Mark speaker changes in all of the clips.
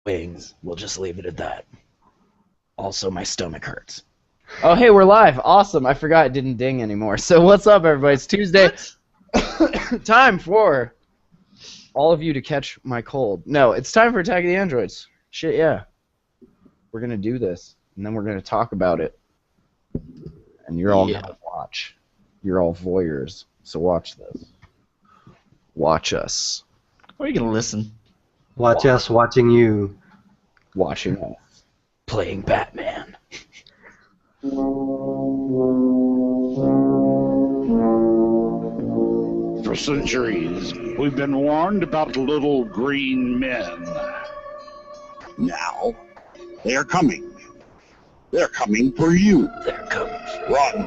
Speaker 1: Wings. We'll just leave it at that. Also, my stomach hurts. Oh, hey, we're live. Awesome. I forgot it didn't ding anymore. So what's up, everybody? It's Tuesday. Time for all of you to catch my cold. No, it's time for Attack of the Androids. Shit, yeah. We're going to do this, and then we're going to talk about it. And you're all going to watch. You're all voyeurs, so watch this. Watch us.
Speaker 2: Or you can listen.
Speaker 3: Watch us watching you.
Speaker 1: Watching us. Playing Batman.
Speaker 4: For centuries, we've been warned about little green men.
Speaker 5: Now, they are coming. They're coming for you.
Speaker 1: They're coming.
Speaker 5: Run.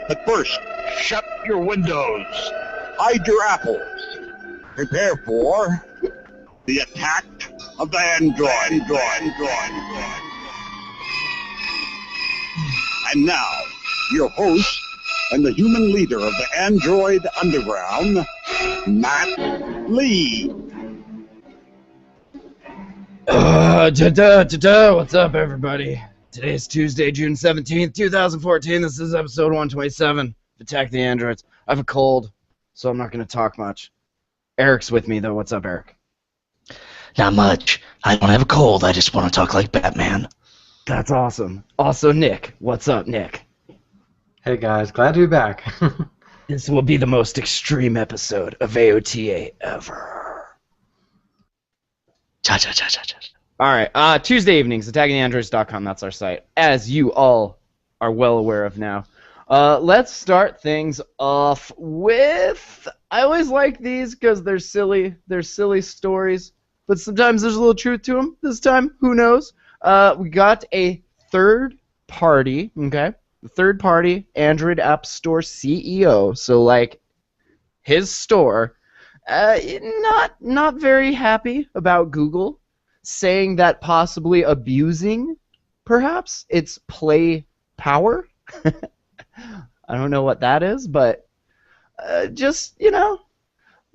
Speaker 5: But first,
Speaker 4: Shut your windows.
Speaker 5: hide your apples. Prepare for the attack of the android. And now, your host and the human leader of the Android Underground, Matt Lee.
Speaker 1: What's up, everybody? Today is Tuesday, June 17th, 2014. This is episode 127 of Attack the Androids. I have a cold, so I'm not going to talk much. Eric's with me, though. What's up, Eric?
Speaker 2: Not much. I don't have a cold. I just want to talk like Batman.
Speaker 1: That's awesome. Also, Nick. What's up, Nick?
Speaker 3: Hey guys, glad to be back.
Speaker 1: This will be the most extreme episode of AOTA ever.
Speaker 2: Cha-cha-cha-cha-cha.
Speaker 1: All right, Tuesday evenings, attackintheandroids.com. That's our site, as you all are well aware of now. Let's start things off with... I always like these because they're silly. They're silly stories, but sometimes there's a little truth to them. This time, who knows? We got a third-party, okay? The third-party Android App Store CEO, so like his store, not very happy about Google, saying that possibly abusing, perhaps, its play power. I don't know what that is, but just, you know,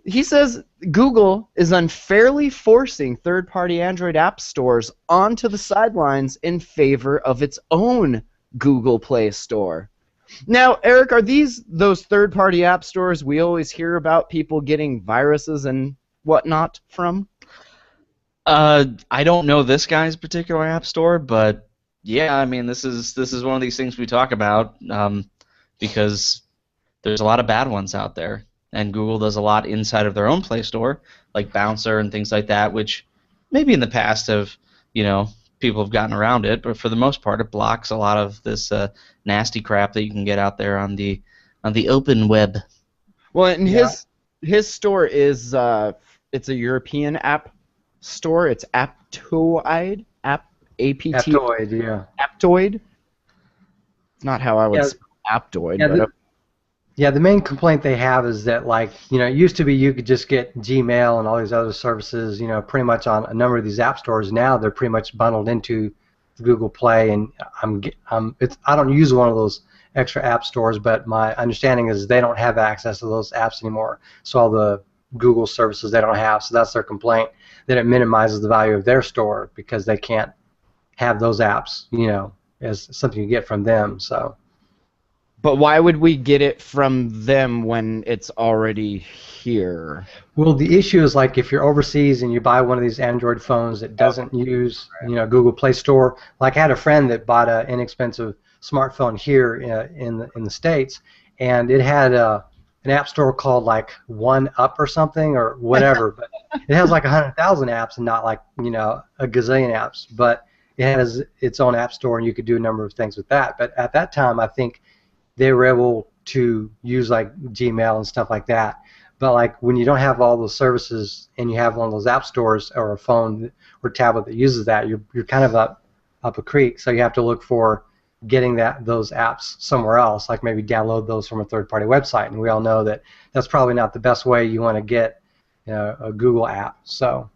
Speaker 1: he says Google is unfairly forcing third-party Android app stores onto the sidelines in favor of its own Google Play Store. Now, Eric, are these those third-party app stores we always hear about people getting viruses and whatnot from?
Speaker 2: I don't know this guy's particular app store, but yeah, I mean, this is one of these things we talk about because there's a lot of bad ones out there, and Google does a lot inside of their own Play Store, like Bouncer and things like that, which maybe in the past have, you know, people have gotten around it, but for the most part, it blocks a lot of this nasty crap that you can get out there on the open web.
Speaker 1: Well, and his store is it's a European app store. It's Aptiode,
Speaker 3: Aptoid, yeah.
Speaker 1: Aptoide. It's not how I would spell Aptoide.
Speaker 3: Yeah,
Speaker 1: but
Speaker 3: the main complaint they have is that, like, you know, it used to be you could just get Gmail and all these other services, you know, pretty much on a number of these app stores. Now they're pretty much bundled into Google Play, and I don't use one of those extra app stores, but my understanding is they don't have access to those apps anymore. So all the Google services they don't have, so that's their complaint, that it minimizes the value of their store because they can't have those apps, you know, as something you get from them. So.
Speaker 1: But why would we get it from them when it's already here?
Speaker 3: Well, the issue is, like, if you're overseas and you buy one of these Android phones that doesn't use, you know, Google Play Store. Like, I had a friend that bought an inexpensive smartphone here in the States, and it had an app store called like One Up or something or whatever, but it has like 100,000 apps and not like, you know, a gazillion apps. But it has its own app store, and you could do a number of things with that. But at that time, I think they were able to use like Gmail and stuff like that. But like when you don't have all those services and you have one of those app stores or a phone or tablet that uses that, you're kind of up a creek. So you have to look for getting those apps somewhere else, like maybe download those from a third-party website. And we all know that that's probably not the best way you want to get, you know, a Google app. So.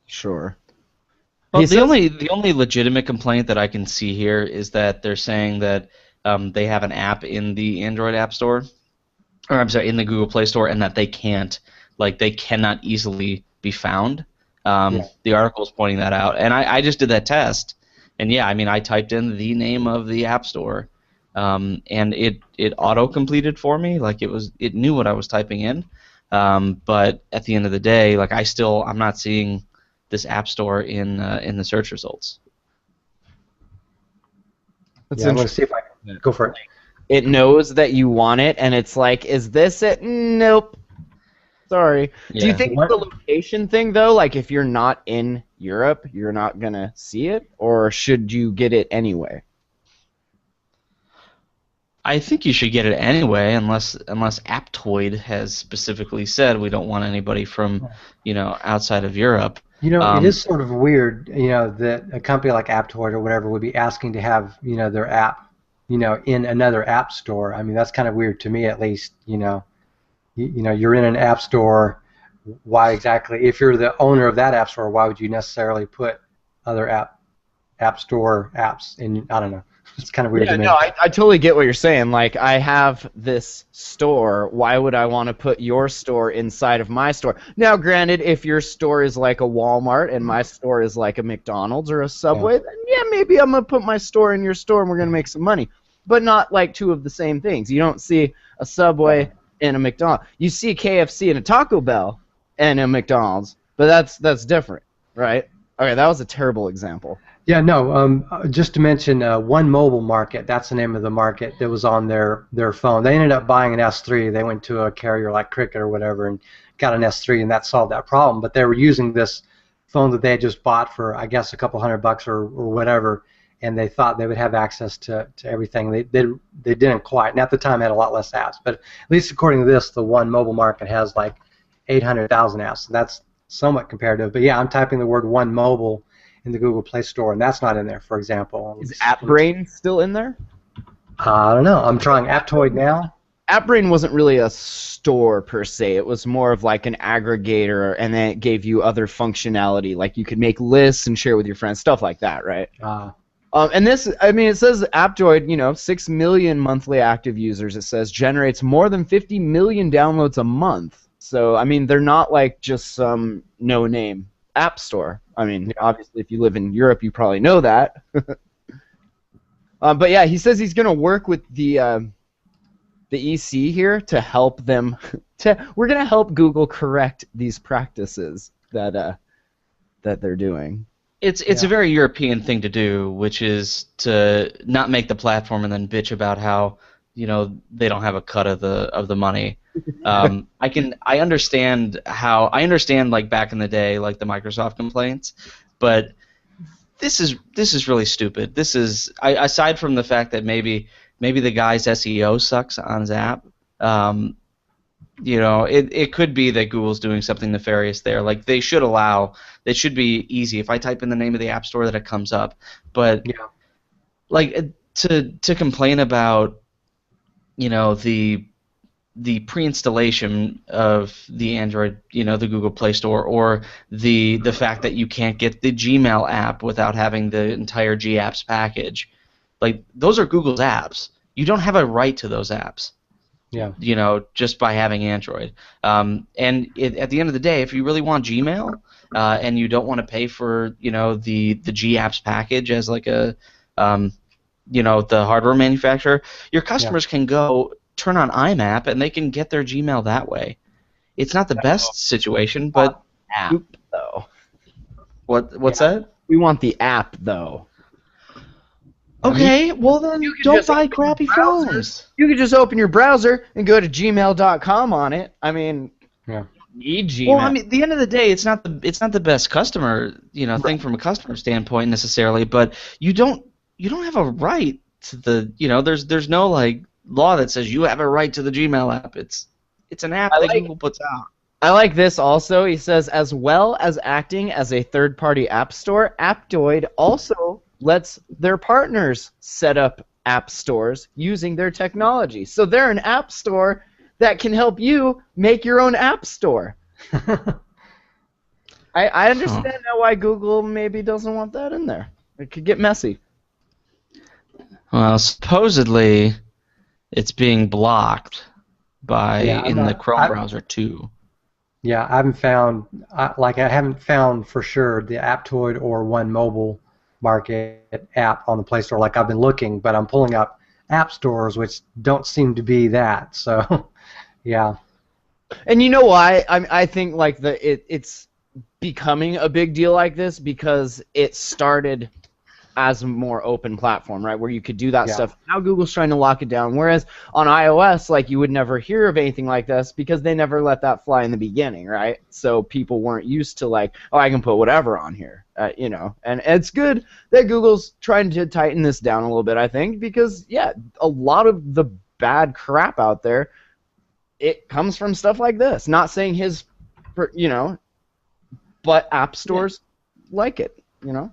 Speaker 1: Sure.
Speaker 2: Well, the only legitimate complaint that I can see here is that they're saying that they have an app in the Android App Store, or I'm sorry, in the Google Play Store, and that they cannot easily be found. The article's pointing that out, and I just did that test, and yeah, I mean, I typed in the name of the app store, and it auto completed for me, like it knew what I was typing in, but at the end of the day, like I'm not seeing this app store in the search results.
Speaker 1: That's
Speaker 3: I'm going to see if I can go for it.
Speaker 1: It knows that you want it, and it's like, is this it? Nope. Sorry.
Speaker 2: Yeah.
Speaker 1: Do you think it's the location thing, though? Like, if you're not in Europe, you're not going to see it? Or should you get it anyway?
Speaker 2: I think you should get it anyway, unless Aptiode has specifically said we don't want anybody from, outside of Europe.
Speaker 3: It is sort of weird, that a company like Aptiode or whatever would be asking to have, their app, in another app store. I mean, that's kind of weird to me, at least. You're in an app store. Why exactly? If you're the owner of that app store, why would you necessarily put other app store apps in? I don't know. It's kind of weird to me.
Speaker 1: No, I totally get what you're saying. Like, I have this store. Why would I want to put your store inside of my store? Now, granted, if your store is like a Walmart and my store is like a McDonald's or a Subway, then yeah, maybe I'm going to put my store in your store and we're going to make some money. But not like two of the same things. You don't see a Subway and a McDonald's. You see a KFC and a Taco Bell and a McDonald's, but that's different, right? Okay, that was a terrible example.
Speaker 3: Yeah, no, just to mention One Mobile Market, that's the name of the market that was on their phone. They ended up buying an S3. They went to a carrier like Cricket or whatever and got an S3, and that solved that problem. But they were using this phone that they had just bought for, I guess, a couple $100 or whatever, and they thought they would have access to everything. They didn't quite, and at the time had a lot less apps. But at least according to this, the One Mobile Market has like 800,000 apps. So that's somewhat comparative. But yeah, I'm typing the word One Mobile in the Google Play Store, and that's not in there, for example.
Speaker 1: Is AppBrain still in there?
Speaker 3: I don't know. I'm trying Aptoide now.
Speaker 1: AppBrain wasn't really a store per se. It was more of like an aggregator, and then it gave you other functionality, like you could make lists and share with your friends, stuff like that, right? And this, I mean, it says Aptoide, 6 million monthly active users. It says generates more than 50 million downloads a month. So, I mean, they're not like just some no-name app store. I mean, obviously, if you live in Europe, you probably know that. But yeah, he says he's going to work with the EC here to help them. We're going to help Google correct these practices that they're doing.
Speaker 2: It's a very European thing to do, which is to not make the platform and then bitch about how they don't have a cut of the money. I understand like back in the day, like the Microsoft complaints, but this is really stupid. This is aside from the fact that maybe the guy's SEO sucks on his app. It could be that Google's doing something nefarious there. Like it should be easy. If I type in the name of the app store, that it comes up. But like to complain about the pre-installation of the Android, the Google Play Store, or the fact that you can't get the Gmail app without having the entire GApps package. Like, those are Google's apps. You don't have a right to those apps.
Speaker 3: Yeah.
Speaker 2: Just by having Android. And at the end of the day, if you really want Gmail and you don't want to pay for, the GApps package as like a, the hardware manufacturer, your customers can go turn on IMAP and they can get their Gmail that way. It's not the best situation, but
Speaker 1: app though.
Speaker 2: What's that?
Speaker 1: We want the app though.
Speaker 2: Okay, well then don't buy crappy phones.
Speaker 1: You could just open your browser and go to gmail.com on it. I mean, need Gmail.
Speaker 2: Well, I mean, at the end of the day, it's not the best customer, thing from a customer standpoint necessarily, but you don't have a right to the, there's no like law that says you have a right to the Gmail app. It's an app that Google puts out.
Speaker 1: I like this also. He says, as well as acting as a third-party app store, Aptoide also lets their partners set up app stores using their technology. So they're an app store that can help you make your own app store. I understand now why Google maybe doesn't want that in there. It could get messy.
Speaker 2: Well, supposedly it's being blocked in the Chrome browser too.
Speaker 3: Yeah, I haven't found, I haven't found for sure the Aptoide or One Mobile Market app on the Play Store. Like I've been looking, but I'm pulling up app stores which don't seem to be that. So, yeah,
Speaker 1: And you know why? I think like it's becoming a big deal like this because it started as a more open platform, right, where you could do that
Speaker 3: yeah,
Speaker 1: stuff. Now Google's trying to lock it down, whereas on iOS, like, you would never hear of anything like this because they never let that fly in the beginning, right? So people weren't used to, like, oh, I can put whatever on here, you know. And it's good that Google's trying to tighten this down a little bit, I think, because, yeah, a lot of the bad crap out there, it comes from stuff like this. Not saying his, you know, but app stores like it, you know.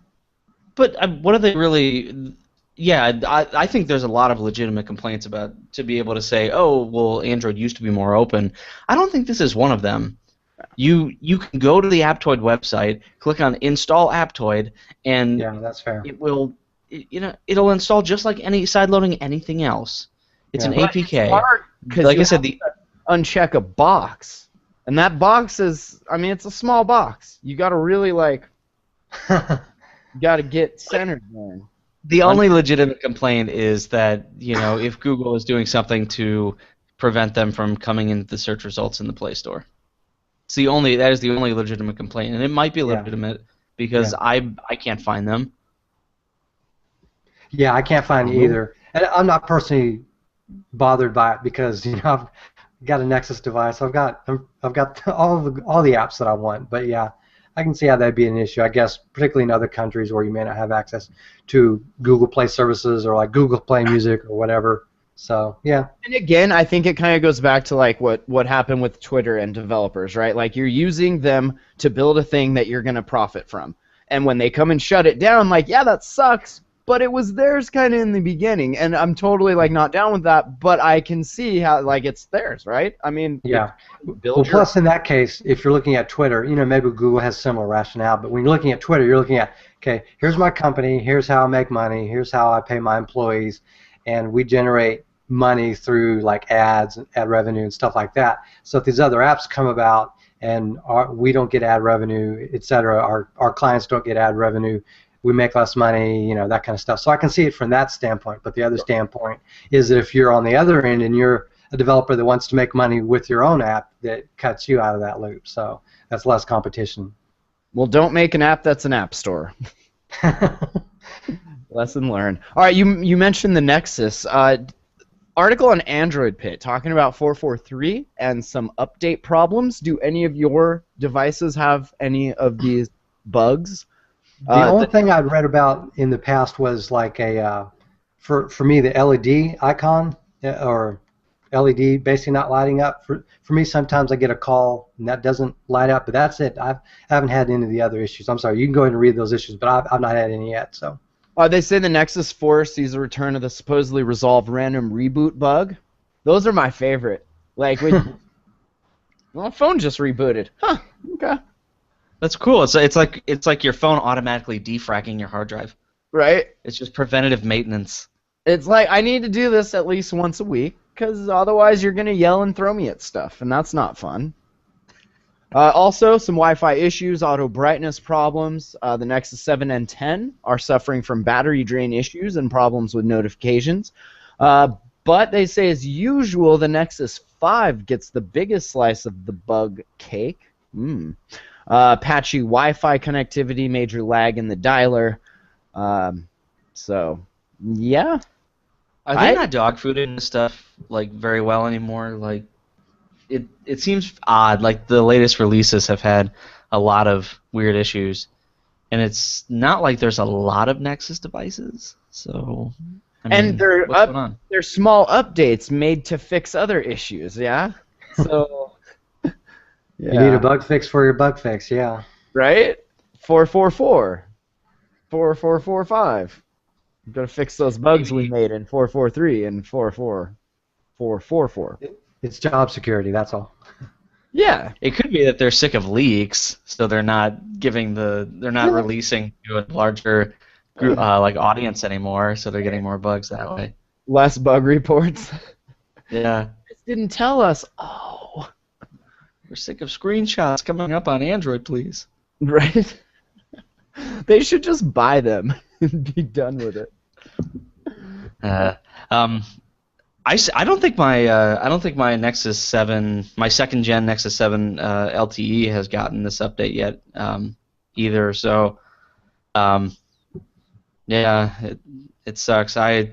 Speaker 2: But what are they really? Yeah, I think there's a lot of legitimate complaints about to be able to say, oh, well, Android used to be more open. I don't think this is one of them. You can go to the Aptoide website, click on Install Aptoide, and
Speaker 3: yeah, that's fair.
Speaker 2: it will, it'll install just like any sideloading anything else. It's
Speaker 3: Yeah.
Speaker 2: an APK.
Speaker 1: Hard, 'cause
Speaker 2: Like
Speaker 1: you
Speaker 2: I said,
Speaker 1: have to uncheck a box, and that box is, I mean, it's a small box. You got to really, like, got to get centered there.
Speaker 2: the only legitimate complaint is that, if Google is doing something to prevent them from coming into the search results in the Play Store. That is the only legitimate complaint, and it might be legitimate because I can't find them.
Speaker 3: Yeah, I can't find it either, and I'm not personally bothered by it because I've got a Nexus device. I've got all the apps that I want. But yeah, I can see how that'd be an issue. I guess particularly in other countries where you may not have access to Google Play services or like Google Play Music or whatever. So yeah.
Speaker 1: And again, I think it kind of goes back to like what happened with Twitter and developers, right? Like, you're using them to build a thing that you're going to profit from. And when they come and shut it down, like, yeah, that sucks, but it was theirs kind of in the beginning, and I'm totally like not down with that, but I can see how, like, it's theirs, right? I mean,
Speaker 3: yeah. Well, plus in that case, if you're looking at Twitter, maybe Google has similar rationale, but when you're looking at Twitter, you're looking at, okay, here's my company, here's how I make money, here's how I pay my employees, and we generate money through like ads and ad revenue and stuff like that. So if these other apps come about and we don't get ad revenue, etc., our clients don't get ad revenue, we make less money, that kind of stuff. So I can see it from that standpoint. But the other standpoint is that if you're on the other end and you're a developer that wants to make money with your own app, that cuts you out of that loop. So that's less competition.
Speaker 1: Well, don't make an app that's an app store. Lesson learned. All right, you mentioned the Nexus. Article on Android Pit talking about 4.4.3 and some update problems. Do any of your devices have any of these bugs?
Speaker 3: The only thing I'd read about in the past was like for me, the LED icon or LED basically not lighting up. For me, sometimes I get a call and that doesn't light up, but that's it. I haven't had any of the other issues. I'm sorry, you can go ahead and read those issues, but I've not had any yet. So.
Speaker 1: They say the Nexus 4 sees a return of the supposedly resolved random reboot bug. Those are my favorite. Like, my phone just rebooted. Huh, okay.
Speaker 2: That's cool. It's like your phone automatically defragging your hard drive.
Speaker 1: Right?
Speaker 2: It's just preventative maintenance.
Speaker 1: It's like, I need to do this at least once a week, because otherwise you're going to yell and throw me at stuff, and that's not fun. Also, some Wi-Fi issues, auto brightness problems. The Nexus 7 and 10 are suffering from battery drain issues and problems with notifications. But they say, as usual, the Nexus 5 gets the biggest slice of the bug cake. Patchy Wi-Fi connectivity, major lag in the dialer. So, yeah.
Speaker 2: Are they not dog fooding this stuff like very well anymore? Like, it seems odd. Like, the latest releases have had a lot of weird issues, and it's not like there's a lot of Nexus devices. So, I mean,
Speaker 1: they're
Speaker 2: what's going on?
Speaker 1: They're small updates made to fix other issues. Yeah. So.
Speaker 3: Yeah. You need a bug fix for your bug fix, yeah.
Speaker 1: Right? 4.4.4. 4.4.4.5. I'm going to fix those bugs we made in 4.4.3 and 4.4.4.
Speaker 3: It's job security, that's all.
Speaker 1: Yeah.
Speaker 2: It could be that they're sick of leaks, so they're not releasing to a larger group, like audience anymore, so they're getting more bugs that way.
Speaker 1: Less bug reports.
Speaker 2: Yeah.
Speaker 1: This didn't tell us. Oh.
Speaker 2: We're sick of screenshots coming up on Android, please.
Speaker 1: Right? They should just buy them and be done with it.
Speaker 2: I don't think my Nexus 7, my second gen Nexus 7 LTE has gotten this update yet either. So yeah, it sucks. I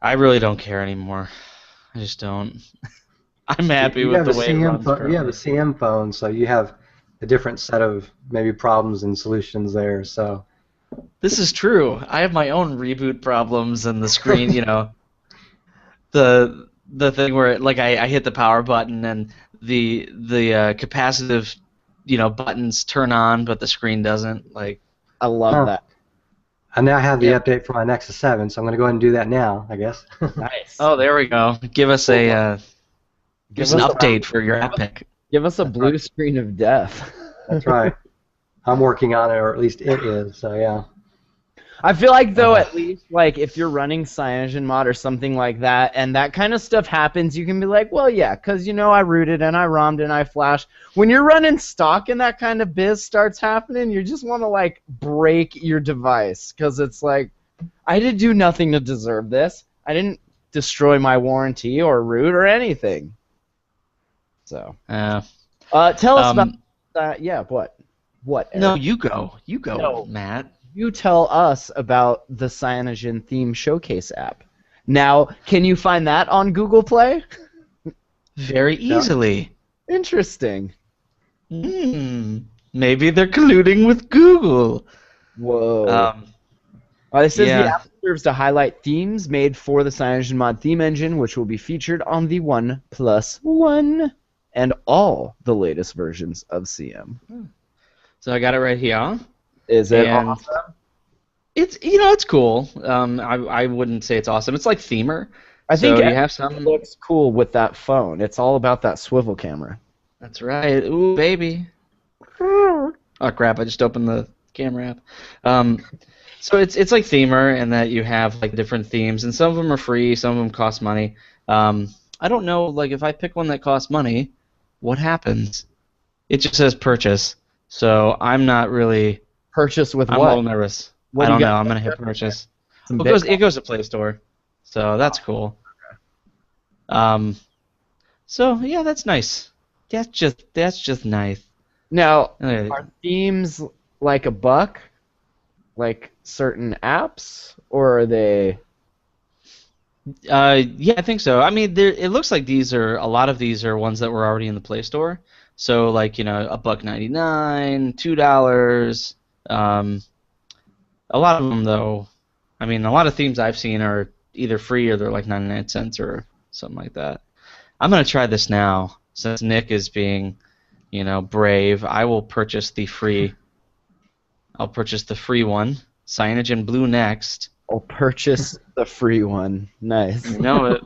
Speaker 2: really don't care anymore. I just don't. I'm happy with the way it runs.
Speaker 3: You have a CM phone, so you have a different set of maybe problems and solutions there. So
Speaker 2: this is true. I have my own reboot problems and the screen, the thing where like I hit the power button and the capacitive buttons turn on but the screen doesn't. Like
Speaker 1: I love that.
Speaker 3: I now have the update for my Nexus 7, so I'm going to go ahead and do that now, I guess.
Speaker 1: Nice.
Speaker 2: Oh, there we go. Give us an update for your app pick.
Speaker 1: Give us a blue screen of death.
Speaker 3: That's right. I'm working on it, or at least it is. So yeah.
Speaker 1: I feel like though, at least like if you're running CyanogenMod or something like that, and that kind of stuff happens, you can be like, well, yeah, because I rooted and I ROMmed and I flashed. When you're running stock and that kind of biz starts happening, you just want to like break your device because it's like, I did do nothing to deserve this. I didn't destroy my warranty or root or anything. So, tell us about that. Yeah, what? What? Eric?
Speaker 2: No, you go.
Speaker 1: No.
Speaker 2: Matt.
Speaker 1: You tell us about the Cyanogen Theme Showcase app. Now, can you find that on Google Play?
Speaker 2: Very easily.
Speaker 1: Interesting.
Speaker 2: Maybe they're colluding with Google.
Speaker 1: Whoa. It says
Speaker 2: yeah.
Speaker 1: the app serves to highlight themes made for the CyanogenMod theme engine, which will be featured on the OnePlus One and all the latest versions of CM.
Speaker 2: So I got it right here.
Speaker 1: Is it awesome?
Speaker 2: It's cool. I wouldn't say it's awesome. It's like Themer.
Speaker 1: I think
Speaker 2: you have some.
Speaker 1: It looks cool with that phone. It's all about that swivel camera.
Speaker 2: That's right. Ooh, baby. Oh crap! I just opened the camera app. So it's like Themer in that you have like different themes, and some of them are free, some of them cost money. I don't know, like if I pick one that costs money, what happens? It just says purchase. So I'm not really.
Speaker 1: Purchase with
Speaker 2: I'm
Speaker 1: what?
Speaker 2: a little nervous. I don't know. I'm gonna hit purchase. It goes to Play Store, so that's cool. So yeah, that's nice. That's just nice.
Speaker 1: Now, are themes like $1, like certain apps, or are they?
Speaker 2: Yeah, I think so. I mean, it looks like a lot of these are ones that were already in the Play Store. So like $1.99, $2. A lot of them though, I mean, a lot of themes I've seen are either free or they're like 99 cents or something like that. I'm gonna try this now since Nick is being, brave. I will purchase the free. I'll purchase the free one. Cyanogen Blue next.
Speaker 1: I'll purchase the free one. Nice.
Speaker 2: You know it.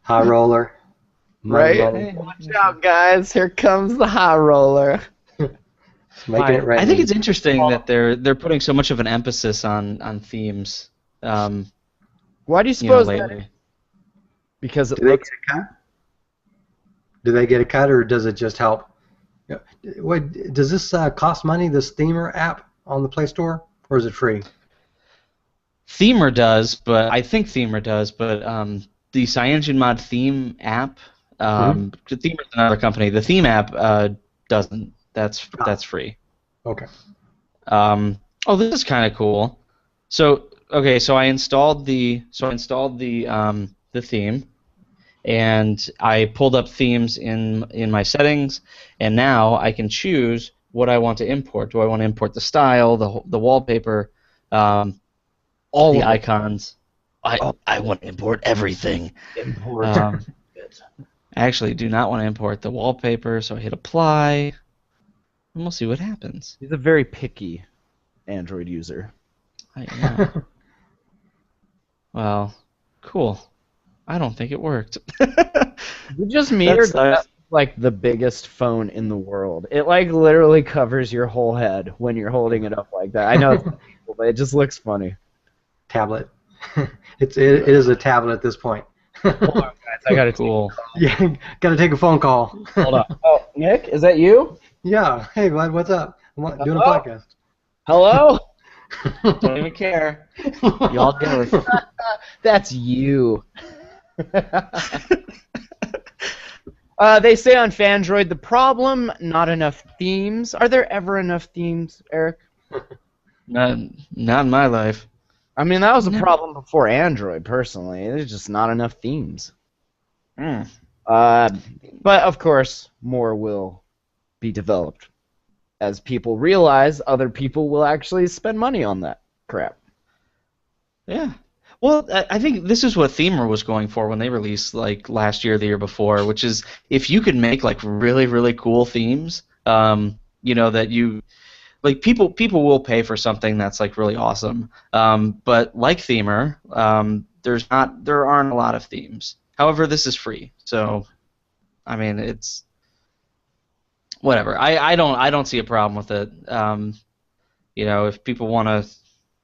Speaker 3: High roller.
Speaker 1: Right? Hey, watch out, guys. Here comes the high roller.
Speaker 3: Making it rain.
Speaker 2: I think it's interesting that they're putting so much of an emphasis on themes.
Speaker 1: Why do you suppose
Speaker 2: lately?
Speaker 1: that? Because it looks.
Speaker 3: Do they get a cut, or does it just help? Wait, does this cost money? This Themer app on the Play Store, or is it free?
Speaker 2: Themer does, but I think Themer does, but the CyanogenMod theme app, Themer's another company. The theme app doesn't. That's free.
Speaker 3: Okay.
Speaker 2: Oh, this is kind of cool. So I installed the theme, and I pulled up themes in my settings, and now I can choose what I want to import. Do I want to import the style, the wallpaper, all the icons? I want to import everything.
Speaker 1: Import.
Speaker 2: I actually do not want to import the wallpaper, so I hit apply. And we'll see what happens.
Speaker 1: He's a very picky Android user.
Speaker 2: I know. Well, cool. I don't think it worked.
Speaker 1: Is it just me, or that's like the biggest phone in the world? It like literally covers your whole head when you're holding it up like that. I know it's painful, but it just looks funny.
Speaker 3: Tablet. It is a tablet at this point.
Speaker 1: Hold on, guys. I gotta
Speaker 2: Cool.
Speaker 3: Yeah, gotta take a phone call.
Speaker 1: hold on. Oh, Nick, is that you?
Speaker 3: Yeah. Hey, bud, what's up? I'm doing a
Speaker 1: Hello?
Speaker 3: podcast.
Speaker 1: Hello?
Speaker 2: Don't even care. Y'all jealous.
Speaker 1: That's you. They say on Fandroid, the problem, not enough themes. Are there ever enough themes, Eric?
Speaker 2: Not in my life.
Speaker 1: I mean, that was a problem before Android, personally. There's just not enough themes.
Speaker 2: Mm.
Speaker 1: But, of course, more will be developed. As people realize, other people will actually spend money on that crap.
Speaker 2: Yeah. Well, I think this is what Themer was going for when they released like last year, or the year before, which is if you could make like really, really cool themes, that you like people will pay for something that's like really awesome. But like Themer, there aren't a lot of themes. However, this is free, so I mean it's whatever. I don't see a problem with it. If people want to.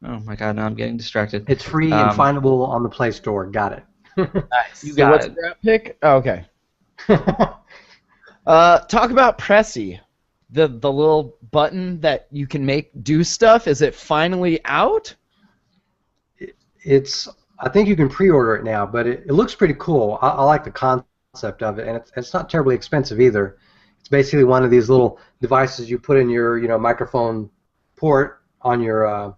Speaker 2: Oh my God! Now I'm getting distracted.
Speaker 3: It's free and findable on the Play Store. Got it.
Speaker 1: Nice.
Speaker 2: You
Speaker 1: So
Speaker 2: got
Speaker 1: what's
Speaker 2: it.
Speaker 1: your app pick? Oh, okay. Talk about Pressy. The little button that you can do stuff. Is it finally out?
Speaker 3: I think you can pre-order it now, but it looks pretty cool. I like the concept of it, and it's not terribly expensive either. It's basically one of these little devices you put in your microphone port on your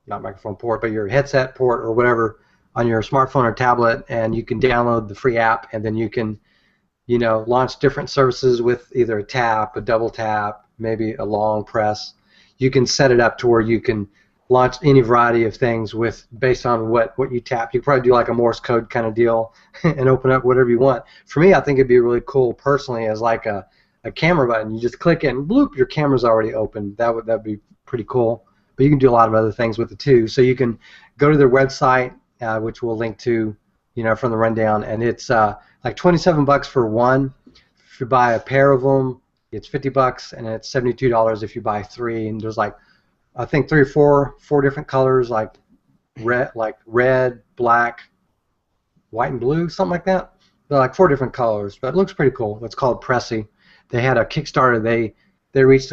Speaker 3: not microphone port, but your headset port or whatever on your smartphone or tablet, and you can download the free app, and then you can launch different services with either a tap, a double tap, maybe a long press. You can set it up to where you can launch any variety of things based on what you tap. You can probably do like a Morse code kind of deal and open up whatever you want. For me, I think it'd be really cool personally as like a camera button. You just click it and bloop, your camera's already open. That'd be pretty cool. But you can do a lot of other things with it too. So you can go to their website, which we'll link to, from the rundown, and it's like $27 for one. If you buy a pair of them, it's $50, and it's $72 if you buy three. And there's like, I think three or four different colors, like red, black, white, and blue, something like that. They're like 4 different colors, but it looks pretty cool. It's called Pressy. They had a Kickstarter. They reached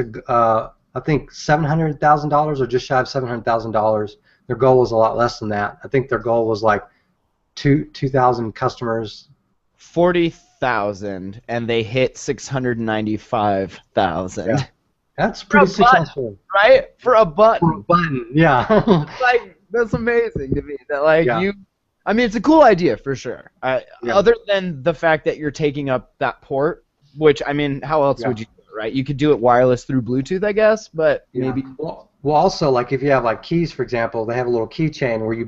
Speaker 3: I think $700,000 or just shy of $700,000. Their goal was a lot less than that. I think their goal was like 2,000 customers.
Speaker 1: 40,000, and they hit 695,000.
Speaker 3: Yeah. That's pretty successful,
Speaker 1: right? For a button.
Speaker 3: For a button, yeah.
Speaker 1: That's amazing to me. That
Speaker 3: Yeah.
Speaker 1: I mean, it's a cool idea for sure.
Speaker 3: Yeah.
Speaker 1: Other than the fact that you're taking up that port, which I mean, how else would you do it, right? You could do it wireless through Bluetooth, I guess, but maybe.
Speaker 3: Well, also, like if you have like keys, for example, they have a little keychain where you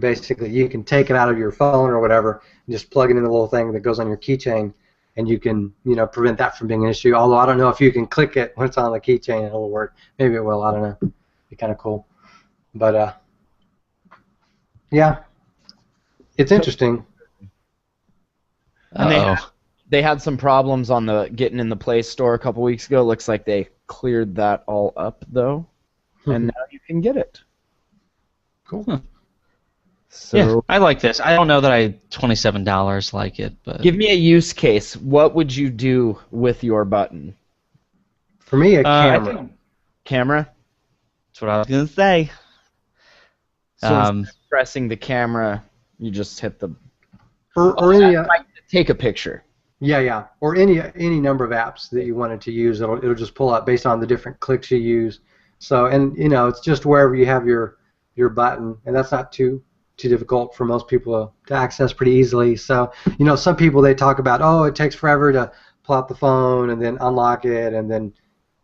Speaker 3: can take it out of your phone or whatever and just plug it in the little thing that goes on your keychain, and you can prevent that from being an issue. Although I don't know if you can click it when it's on the keychain and it'll work. Maybe it will. I don't know. Be kind of cool. But yeah, it's interesting.
Speaker 1: And they had some problems on the getting in the Play Store a couple weeks ago. Looks like they cleared that all up though, and now you can get it.
Speaker 3: Cool.
Speaker 2: Huh.
Speaker 1: So
Speaker 2: yeah, I like this. I don't know that I $27 like it, but
Speaker 1: give me a use case. What would you do with your button?
Speaker 3: For me, a
Speaker 2: I
Speaker 3: camera.
Speaker 2: think
Speaker 1: Camera?
Speaker 2: that's what I was gonna say.
Speaker 1: So instead of pressing the camera, you just hit the
Speaker 3: or any
Speaker 1: take a picture.
Speaker 3: Yeah, or any number of apps that you wanted to use, it'll just pull up based on the different clicks you use. So, and it's just wherever you have your button, and that's not too difficult for most people to access pretty easily. So, some people, they talk about, oh, it takes forever to pull out the phone and then unlock it and then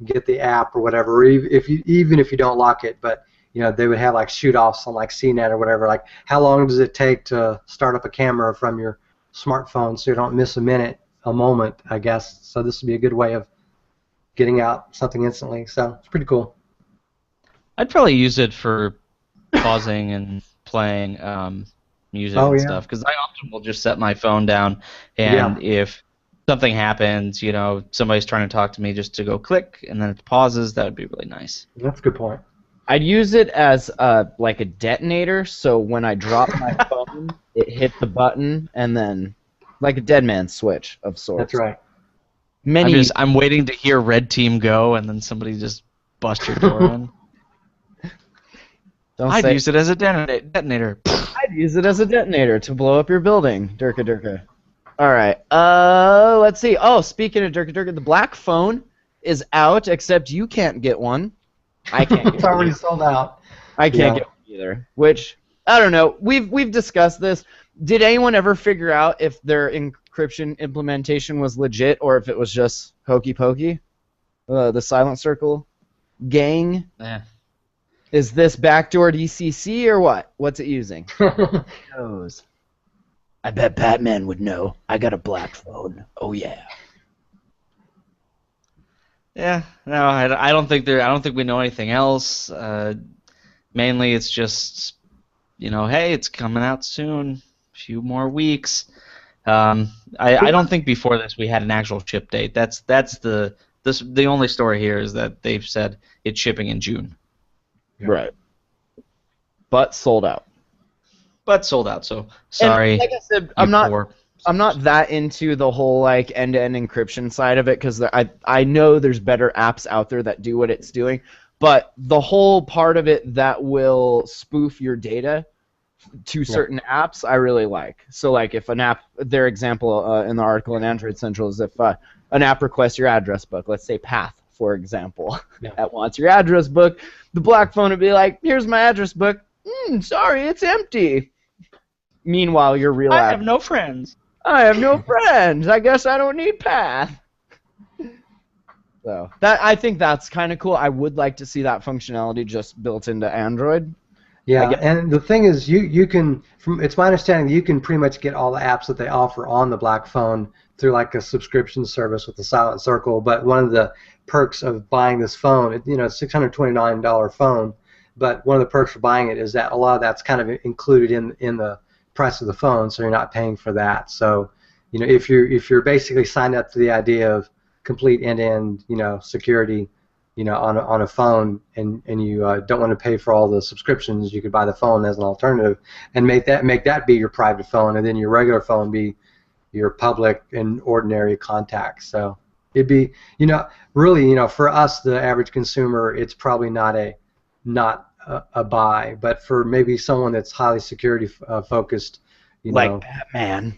Speaker 3: get the app or whatever. Or even if you don't lock it, but they would have like shoot-offs on like CNET or whatever. Like, how long does it take to start up a camera from your smartphone so you don't miss a moment, I guess. So this would be a good way of getting out something instantly. So it's pretty cool.
Speaker 2: I'd probably use it for pausing and playing music and stuff, because I often will just set my phone down, and if something happens, somebody's trying to talk to me, just to go click, and then it pauses. That would be really nice.
Speaker 3: That's a good point.
Speaker 1: I'd use it as like a detonator, so when I drop my phone, it hit the button, and then like a dead man's switch of sorts.
Speaker 3: That's right.
Speaker 2: I'm waiting to hear red team go, and then somebody just bust your door in. I'd use it as a detonator.
Speaker 1: I'd use it as a detonator to blow up your building. Durka Durka. All right. Let's see. Oh, speaking of Durka Durka, the Blackphone is out, except you can't get one. I can't get
Speaker 3: It's already sold out.
Speaker 1: I can't get one either. Which, I don't know. We've discussed this. Did anyone ever figure out if their encryption implementation was legit or if it was just hokey pokey? The Silent Circle gang?
Speaker 2: Yeah.
Speaker 1: Is this backdoor DCC or what? What's it using? Who knows? I bet Batman would know. I got a Blackphone. Oh yeah.
Speaker 2: Yeah. No, I don't think we know anything else. Mainly, it's just, hey, it's coming out soon. A few more weeks. I don't think before this we had an actual ship date. That's the only story here is that they've said it's shipping in June.
Speaker 1: Right. But sold out.
Speaker 2: So sorry.
Speaker 1: And like I said, I'm not that into the whole like end-to-end encryption side of it because I know there's better apps out there that do what it's doing, but the whole part of it that will spoof your data to certain apps I really like. So like if an app, their example in the article in Android Central is if an app requests your address book, let's say Path, for example, that wants your address book, the Blackphone would be like, here's my address book. Sorry, it's empty. Meanwhile, your real
Speaker 2: I have no friends.
Speaker 1: I have no friends. I guess I don't need Path. So I think that's kind of cool. I would like to see that functionality just built into Android.
Speaker 3: Yeah, and the thing is, you can, it's my understanding that you can pretty much get all the apps that they offer on the Blackphone through like a subscription service with the Silent Circle. But one of the perks of buying this phone, it's a $629 phone, but one of the perks for buying it is that a lot of that's kind of included in the price of the phone, so you're not paying for that. So, if you're basically signed up to the idea of complete end-to-end, security, on a phone, and you don't want to pay for all the subscriptions, you could buy the phone as an alternative, and make that be your private phone, and then your regular phone be your public and ordinary contacts. So it'd be, really, for us, the average consumer, it's probably not a buy, but for maybe someone that's highly security focused,
Speaker 1: like Batman.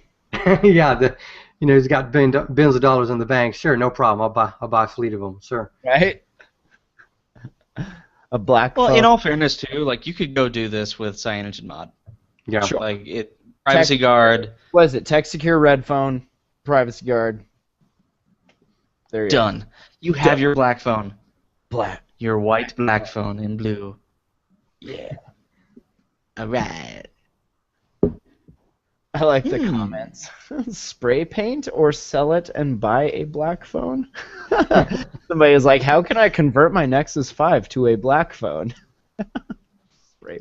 Speaker 3: Yeah, he's got billions of dollars in the bank. Sure, no problem. I'll buy a fleet of them. Sure.
Speaker 1: Right. A Blackphone.
Speaker 2: Well, in all fairness, too, like you could go do this with CyanogenMod.
Speaker 3: Yeah.
Speaker 1: Sure.
Speaker 2: Like Privacy Guard.
Speaker 1: What is it? Tech Secure Red Phone, Privacy Guard. There you
Speaker 2: Done.
Speaker 1: go.
Speaker 2: You have your Blackphone.
Speaker 1: Your
Speaker 2: white Blackphone in blue.
Speaker 1: Yeah.
Speaker 2: All right.
Speaker 1: I like the comments. Spray paint or sell it and buy a Blackphone? Somebody is like, how can I convert my Nexus 5 to a Blackphone? Spray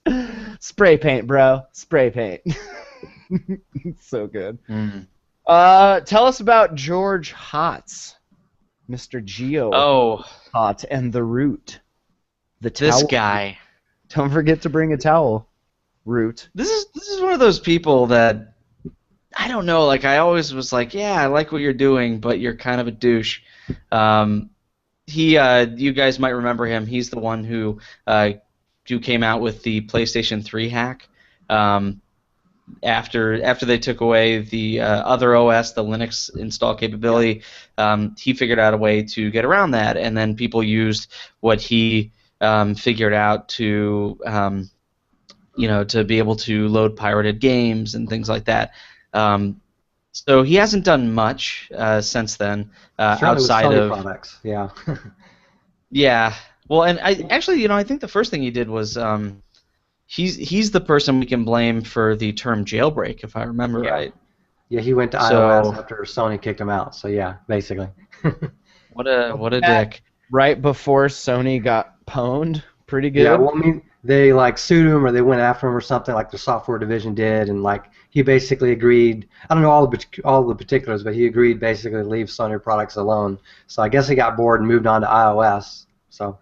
Speaker 1: paint. Spray paint, bro. Spray paint. So good. Tell us about George Hotz. Mr. Geo Hot and the Root. The towel.
Speaker 2: This guy.
Speaker 1: Don't forget to bring a towel. Root.
Speaker 2: This is one of those people that I don't know. Like I always was like, yeah, I like what you're doing, but you're kind of a douche. You guys might remember him. He's the one who came out with the PlayStation 3 hack. After they took away the other OS, the Linux install capability, he figured out a way to get around that, and then people used what he figured out to to be able to load pirated games and things like that. So he hasn't done much since then outside
Speaker 3: with Sony
Speaker 2: of
Speaker 3: products. Yeah.
Speaker 2: Yeah. Well, and I think the first thing he did was he's the person we can blame for the term jailbreak, if I remember right.
Speaker 3: Yeah, he went to iOS after Sony kicked him out. So yeah, basically.
Speaker 2: What a dick.
Speaker 1: Right before Sony got pwned, pretty good.
Speaker 3: Yeah, well, I mean, they like sued him or they went after him or something, like the software division did, and like he basically agreed. I don't know all the particulars, but he agreed basically to leave Sony products alone. So I guess he got bored and moved on to iOS. So.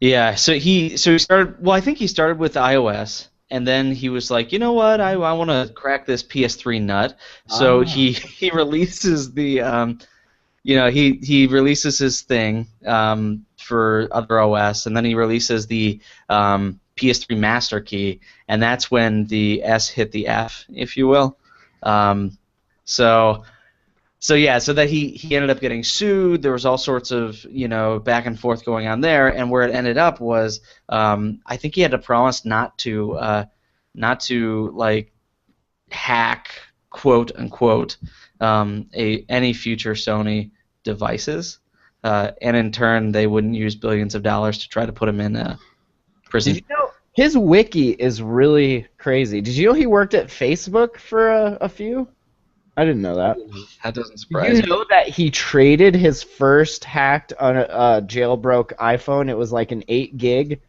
Speaker 2: Yeah, so he started. Well, I think he started with iOS, And then he was like, you know what? I want to crack this PS3 nut. So he releases the he releases his thing for other OS, and then he releases the PS3 master key, and that's when the S hit the F, if you will. So that he ended up getting sued. There was all sorts of back and forth going on there, and where it ended up was I think he had to promise not to like hack, quote unquote, any future Sony devices, and in turn they wouldn't use billions of dollars to try to put him in prison.
Speaker 1: Did you know his wiki is really crazy? Did you know he worked at Facebook for a few? I didn't know that.
Speaker 2: That doesn't surprise
Speaker 1: You
Speaker 2: me.
Speaker 1: know that he traded his first hacked jailbroke iPhone? It was like an 8 gig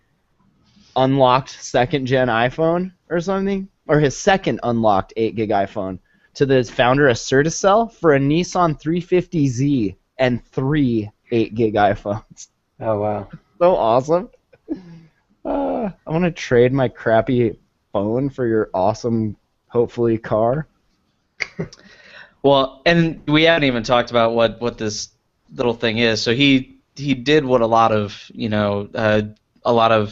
Speaker 1: unlocked second gen iPhone or something, or his second unlocked 8 gig iPhone to the founder of Certicell for a Nissan 350Z and 3 8 gig iPhones.
Speaker 3: Oh wow.
Speaker 1: So awesome. I want to trade my crappy phone for your awesome, hopefully, car.
Speaker 2: Well, and we haven't even talked about what this little thing is. So he did what a lot of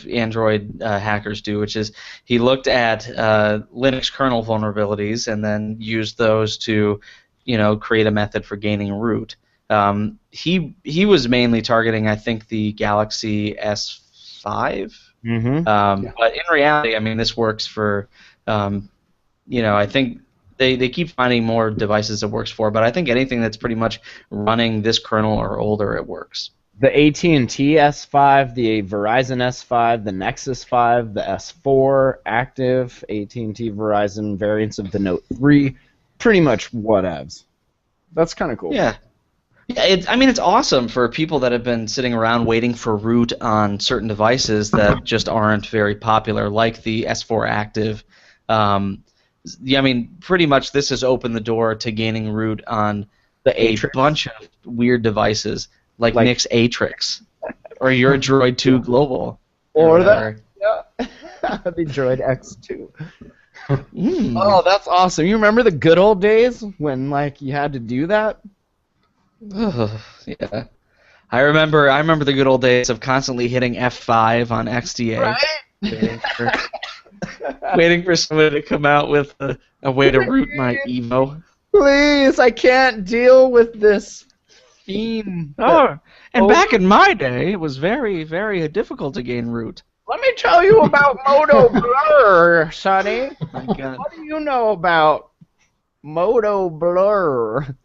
Speaker 2: Android hackers do, which is he looked at Linux kernel vulnerabilities and then used those to create a method for gaining root. He was mainly targeting, I think, the Galaxy S5.
Speaker 1: Mm-hmm.
Speaker 2: But in reality, I mean, this works for I think. They keep finding more devices it works for, but I think anything that's pretty much running this kernel or older, it works.
Speaker 1: The AT&T S5, the Verizon S5, the Nexus 5, the S4, active AT&T Verizon variants of the Note 3, pretty much whatevs. That's kind of cool.
Speaker 2: Yeah. It's awesome for people that have been sitting around waiting for root on certain devices that just aren't very popular, like the S4 active. Pretty much this has opened the door to gaining root on a bunch of weird devices, like Nick's Atrix, or your Droid 2 Global.
Speaker 1: Or the Droid X2. Oh, that's awesome. You remember the good old days when you had to do that?
Speaker 2: Yeah. I remember the good old days of constantly hitting F5 on XDA.
Speaker 1: Right?
Speaker 2: Waiting for somebody to come out with a way to root my Evo.
Speaker 1: Please, I can't deal with this theme.
Speaker 2: Back in my day, it was very, very difficult to gain root.
Speaker 1: Let me tell you about Moto Blur, Sonny.
Speaker 2: My God.
Speaker 1: What do you know about Moto Blur?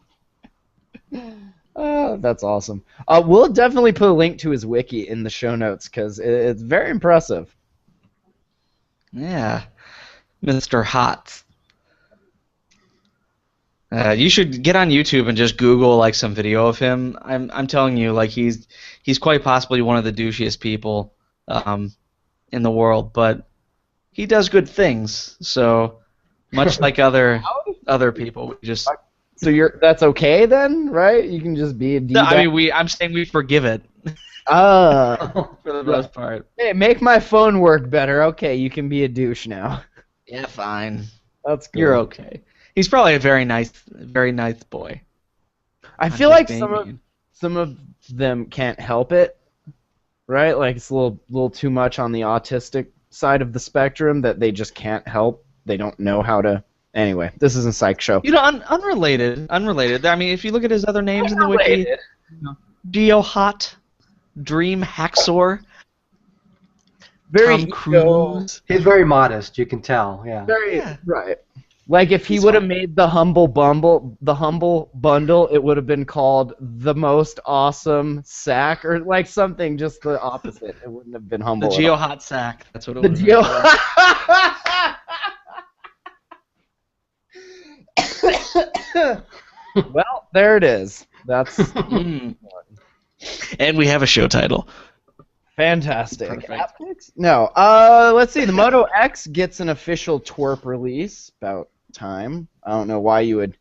Speaker 1: That's awesome. We'll definitely put a link to his wiki in the show notes because it's very impressive.
Speaker 2: Yeah, Mr. Hot. You should get on YouTube and just Google some video of him. I'm telling you, he's quite possibly one of the douchiest people in the world, but he does good things. So much like other people, we just.
Speaker 1: So that's okay then, right? You can just be a D.
Speaker 2: I'm saying we forgive it. For the most part.
Speaker 1: Hey, make my phone work better. Okay, you can be a douche now.
Speaker 2: Yeah, fine.
Speaker 1: That's cool.
Speaker 2: You're okay. He's probably a very nice boy.
Speaker 1: I feel like some of them can't help it, right? Like it's a little too much on the autistic side of the spectrum that they just can't help. They don't know how to. Anyway, this is a psych show.
Speaker 2: Unrelated. I mean, if you look at his other names in the wiki, Geo Hot. Dream Hacksaw, Tom Cruise.
Speaker 3: He's very modest, you can tell. Yeah.
Speaker 1: Right. Like if he would have made the humble bundle, it would have been called the most awesome sack or something just the opposite. It wouldn't have been humble.
Speaker 2: The Geo Hot Sack. That's what it was.
Speaker 1: Well, there it is. That's.
Speaker 2: And we have a show title.
Speaker 1: Fantastic. No. Let's see. The Moto X gets an official twerp release. About time. I don't know why you would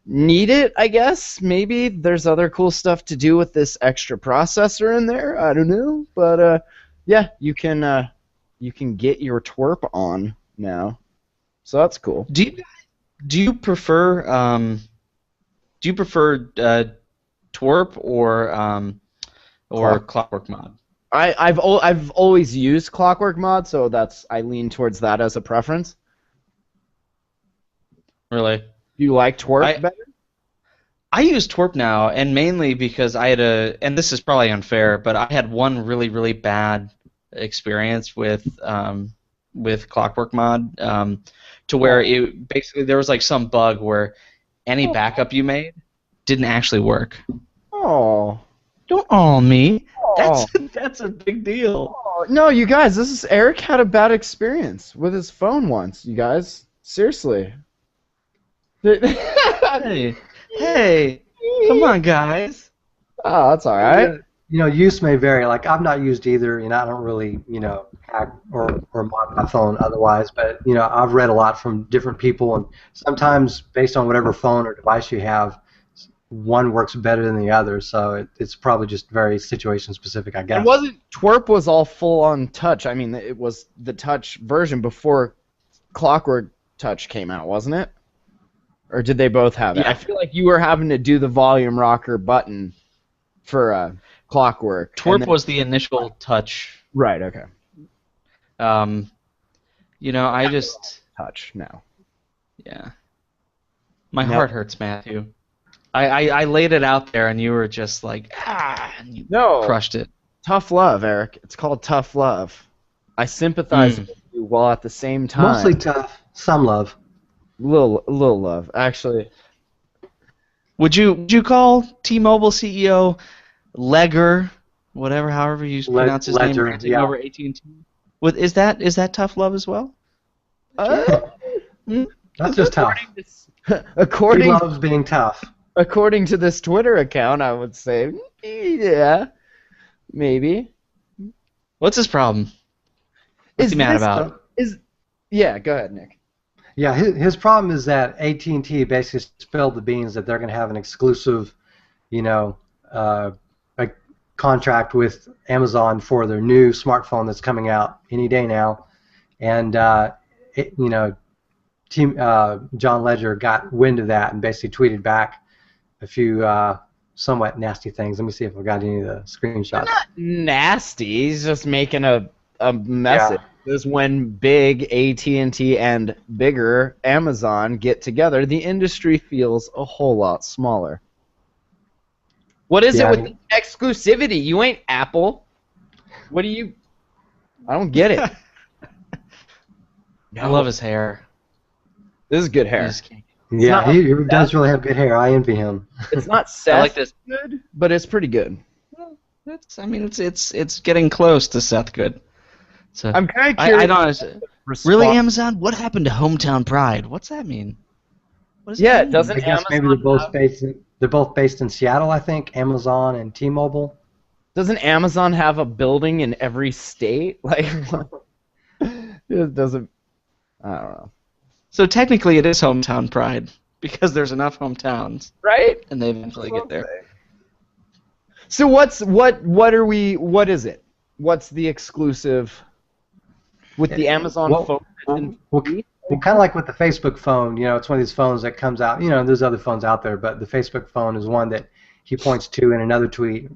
Speaker 1: need it, I guess. Maybe there's other cool stuff to do with this extra processor in there. I don't know. But, yeah, you can get your twerp on now, so that's cool.
Speaker 2: Do you prefer Twerp or Clockwork Mod?
Speaker 1: I've always used Clockwork Mod, so I lean towards that as a preference.
Speaker 2: Really?
Speaker 1: Do you like Twerp better?
Speaker 2: I use Twerp now, and mainly because I had and this is probably unfair, but I had one really, really bad experience with Clockwork Mod, to where it basically there was like some bug where any backup you made didn't actually work.
Speaker 1: Oh.
Speaker 2: Don't awe me.
Speaker 1: Oh.
Speaker 2: That's a big deal.
Speaker 1: Oh, no, you guys, Eric had a bad experience with his phone once, you guys. Seriously.
Speaker 2: Hey, come on, guys.
Speaker 1: Oh, that's all right.
Speaker 3: Use may vary. Like, I've not used either, I don't really, hack or mod my phone otherwise. But, I've read a lot from different people, and sometimes based on whatever phone or device you have, one works better than the other. So it's probably just very situation specific, I guess.
Speaker 1: Twerp was all full on touch. I mean, it was the touch version before Clockwork Touch came out, wasn't it? Or did they both have it?
Speaker 2: Yeah.
Speaker 1: I feel like you were having to do the volume rocker button for Clockwork.
Speaker 2: Twerp was the initial touch.
Speaker 1: Right, okay.
Speaker 2: I just...
Speaker 1: Touch now.
Speaker 2: Yeah. My heart hurts, Matthew. I laid it out there, and you were just like, and you crushed it.
Speaker 1: Tough love, Eric. It's called tough love. I sympathize with you while at the same time...
Speaker 3: Mostly tough, some love.
Speaker 1: Little love, actually.
Speaker 2: Would you call T-Mobile CEO Legger, however you pronounce his name, taking over AT&T? Is that tough love as well?
Speaker 3: That's just tough.
Speaker 1: He
Speaker 3: loves being tough.
Speaker 1: According to this Twitter account, I would say, yeah, maybe.
Speaker 2: What's his problem? What's he mad about?
Speaker 1: Yeah, go ahead, Nick.
Speaker 3: Yeah, his problem is that AT&T basically spilled the beans that they're going to have an exclusive, a contract with Amazon for their new smartphone that's coming out any day now, and John Ledger got wind of that and basically tweeted back a few somewhat nasty things. Let me see if I got any of the screenshots.
Speaker 1: Not nasty. He's just making a message. Yeah. Is when big AT&T and bigger Amazon get together, the industry feels a whole lot smaller. What is it with the exclusivity? You ain't Apple. What do you... I don't get it.
Speaker 2: I love his hair.
Speaker 1: This is good hair.
Speaker 3: Yeah, he does really have good hair. I envy him.
Speaker 1: It's not Seth good, but it's pretty good.
Speaker 2: It's getting close to Seth good. So
Speaker 1: I'm kind of curious.
Speaker 2: I don't really, Amazon? What happened to Hometown Pride? What's that mean?
Speaker 1: Doesn't
Speaker 3: I guess
Speaker 1: Amazon
Speaker 3: maybe they're both based in Seattle, I think, Amazon and T-Mobile.
Speaker 1: Doesn't Amazon have a building in every state? Like, it doesn't. I don't know.
Speaker 2: So technically, it is Hometown Pride because there's enough hometowns,
Speaker 1: right?
Speaker 2: And they eventually get there.
Speaker 1: So what is it? What's the exclusive? With the Amazon phone?
Speaker 3: Well, kind of like with the Facebook phone, it's one of these phones that comes out, there's other phones out there, but the Facebook phone is one that he points to in another tweet,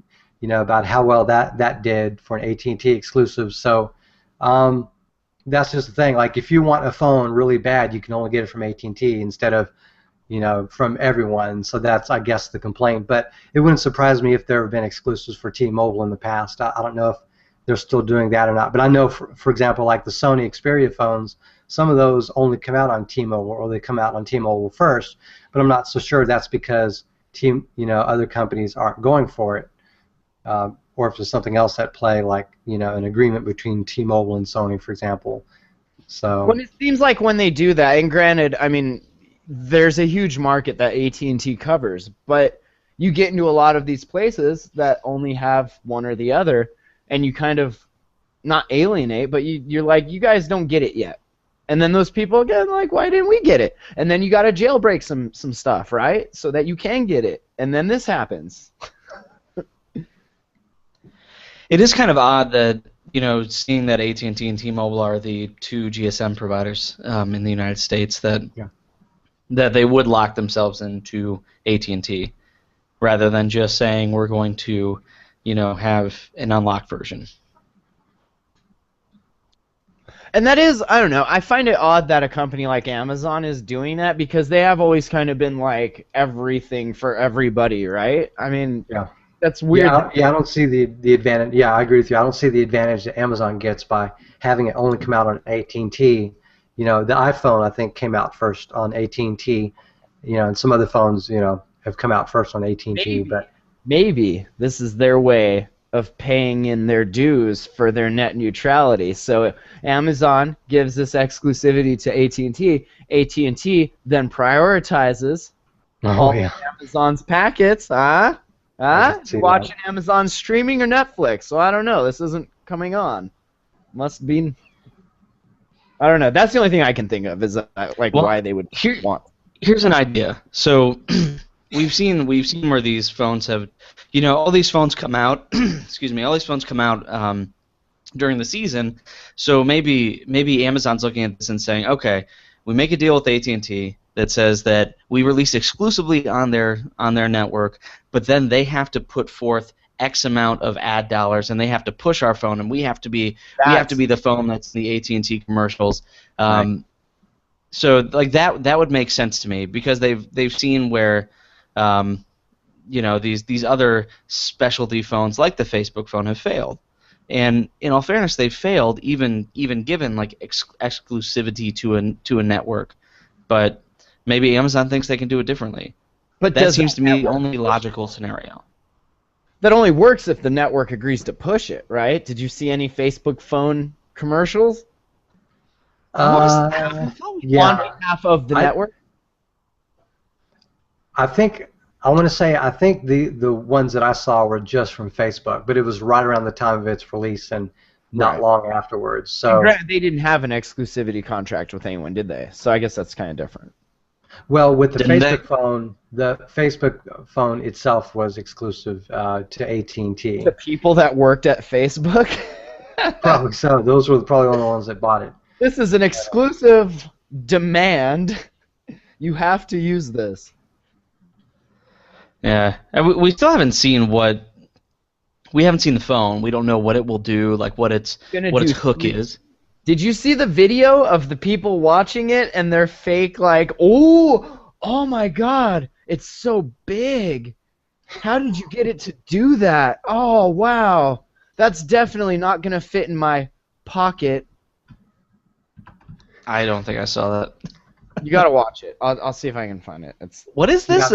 Speaker 3: about how well that did for an AT&T exclusive. So that's just the thing. Like, if you want a phone really bad, you can only get it from AT&T instead of, from everyone. So that's, I guess, the complaint. But it wouldn't surprise me if there have been exclusives for T-Mobile in the past. I don't know if they're still doing that or not. But I know, for example, like the Sony Xperia phones, some of those only come out on T-Mobile, or they come out on T-Mobile first. But I'm not so sure that's because other companies aren't going for it, or if there's something else at play, like an agreement between T-Mobile and Sony, for example. So.
Speaker 1: Well, it seems like when they do that, and granted, I mean, there's a huge market that AT&T covers, but you get into a lot of these places that only have one or the other. And you kind of, not alienate, but you're like, you guys don't get it yet. And then those people, again, like, why didn't we get it? And then you got to jailbreak some stuff, right? So that you can get it. And then this happens.
Speaker 2: It is kind of odd that seeing that AT&T and T-Mobile are the two GSM providers in the United States, that they would lock themselves into AT&T rather than just saying we're going to, have an unlocked version.
Speaker 1: And that is, I don't know, I find it odd that a company like Amazon is doing that, because they have always kind of been like everything for everybody, right? I mean, that's weird.
Speaker 3: Yeah, I don't see the advantage. Yeah, I agree with you. I don't see the advantage that Amazon gets by having it only come out on AT&T. The iPhone, I think, came out first on AT&T, and some other phones, have come out first on AT&T.
Speaker 1: Maybe this is their way of paying in their dues for their net neutrality. So Amazon gives this exclusivity to AT&T. AT&T then prioritizes all Amazon's packets. Watching Amazon streaming or Netflix. So I don't know. This isn't coming on. Must be. I don't know. That's the only thing I can think of is why they would want.
Speaker 2: Here's an idea. So we've seen where these phones have, all these phones come out. Excuse me. All these phones come out during the season. So maybe Amazon's looking at this and saying, okay, we make a deal with AT&T that says that we release exclusively on their network, but then they have to put forth X amount of ad dollars, and they have to push our phone, and we have to be the phone that's the AT&T commercials.
Speaker 3: Right.
Speaker 2: So like that would make sense to me, because they've seen where these other specialty phones like the Facebook phone have failed. And in all fairness, they've failed even given like exclusivity to a network. But maybe Amazon thinks they can do it differently. But that seems to me the only logical scenario.
Speaker 1: That only works if the network agrees to push it, right? Did you see any Facebook phone commercials?
Speaker 3: Yeah.
Speaker 1: Half of the network.
Speaker 3: I think the ones that I saw were just from Facebook, but it was right around the time of its release and not long afterwards. So
Speaker 1: granted, they didn't have an exclusivity contract with anyone, did they? So I guess that's kind of different.
Speaker 3: Well, with the Facebook phone itself was exclusive to AT&T.
Speaker 1: The people that worked at Facebook?
Speaker 3: Probably so. Those were probably one of the ones that bought it.
Speaker 1: This is an exclusive demand. You have to use this.
Speaker 2: Yeah, and we still haven't seen we haven't seen the phone. We don't know what it will do, like what its hook is.
Speaker 1: Did you see the video of the people watching it and they're fake like, oh my God, it's so big. How did you get it to do that? Oh, wow. That's definitely not going to fit in my pocket.
Speaker 2: I don't think I saw that.
Speaker 1: You got to watch it. I'll see if I can find it.
Speaker 2: What is this?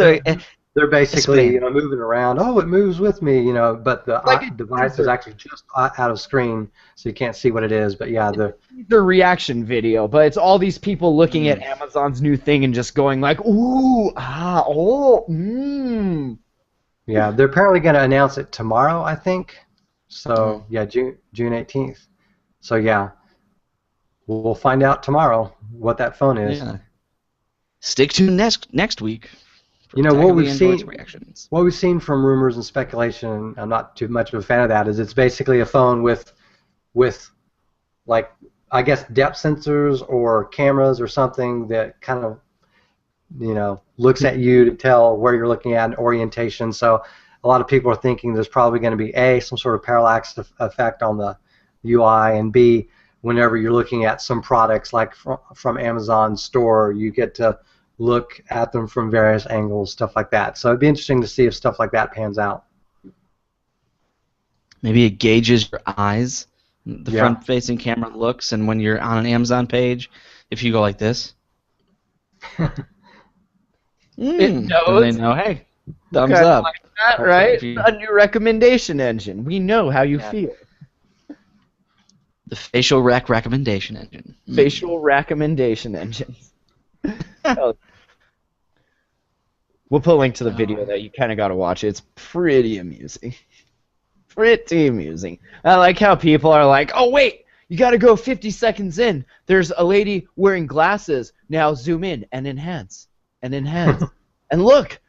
Speaker 3: They're basically moving around. Oh, it moves with me, but the device is actually just out of screen, so you can't see what it is. But yeah, the
Speaker 1: reaction video. But it's all these people looking at Amazon's new thing and just going like, ooh,
Speaker 3: Yeah, they're apparently going to announce it tomorrow, I think. So yeah, June 18th. So yeah, we'll find out tomorrow what that phone is.
Speaker 2: Yeah. Stick tuned next week.
Speaker 3: What we've seen from rumors and speculation, I'm not too much of a fan of that, is it's basically a phone with like, I guess, depth sensors or cameras or something that kind of, looks at you to tell where you're looking at and orientation. So a lot of people are thinking there's probably going to be A, some sort of parallax effect on the UI, and B, whenever you're looking at some products like from Amazon's store, you get to look at them from various angles, stuff like that. So it'd be interesting to see if stuff like that pans out.
Speaker 2: Maybe it gauges your eyes, the front-facing camera looks, and when you're on an Amazon page, if you go like this,
Speaker 1: it knows.
Speaker 2: And they know, hey, thumbs up.
Speaker 1: Like that, right? A new recommendation engine. We know how you feel.
Speaker 2: The facial recommendation engine.
Speaker 1: Facial recommendation engine. We'll put a link to the video that you kind of got to watch. It's pretty amusing. Pretty amusing. I like how people are like, oh, wait, you got to go 50 seconds in. There's a lady wearing glasses. Now zoom in and enhance. And enhance. And look,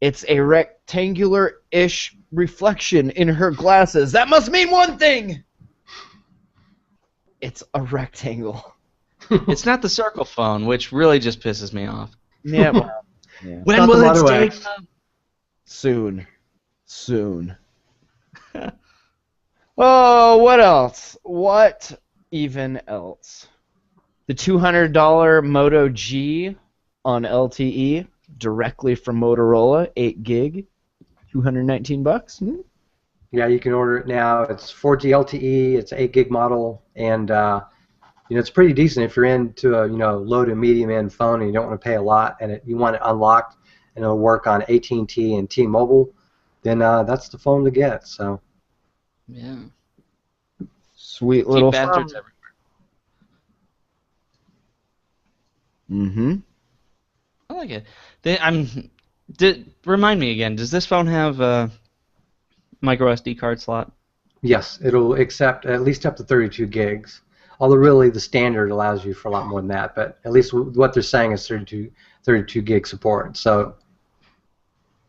Speaker 1: it's a rectangular-ish reflection in her glasses. That must mean one thing. It's a rectangle.
Speaker 2: It's not the circle phone, which really just pisses me off.
Speaker 1: Yeah. Well, yeah.
Speaker 2: When
Speaker 3: not
Speaker 2: will
Speaker 3: the
Speaker 2: it
Speaker 3: Moto
Speaker 2: stay?
Speaker 3: X.
Speaker 1: Soon. Oh, what else? What even else? The $200 Moto G on LTE directly from Motorola, 8 gig, $219.
Speaker 3: Yeah, you can order it now. It's 4G LTE. It's 8 gig model, and it's pretty decent if you're into a low to medium end phone and you don't want to pay a lot, and you want it unlocked and it'll work on AT&T and T-Mobile. Then that's the phone to get. So.
Speaker 2: Yeah.
Speaker 1: Sweet little
Speaker 2: Keep
Speaker 1: phone.
Speaker 2: bastards everywhere.
Speaker 1: Mm-hmm.
Speaker 2: I like it. Remind me again. Does this phone have a micro SD card slot?
Speaker 3: Yes, it'll accept at least up to 32 gigs. Although really the standard allows you for a lot more than that, but at least what they're saying is 32 gig support. So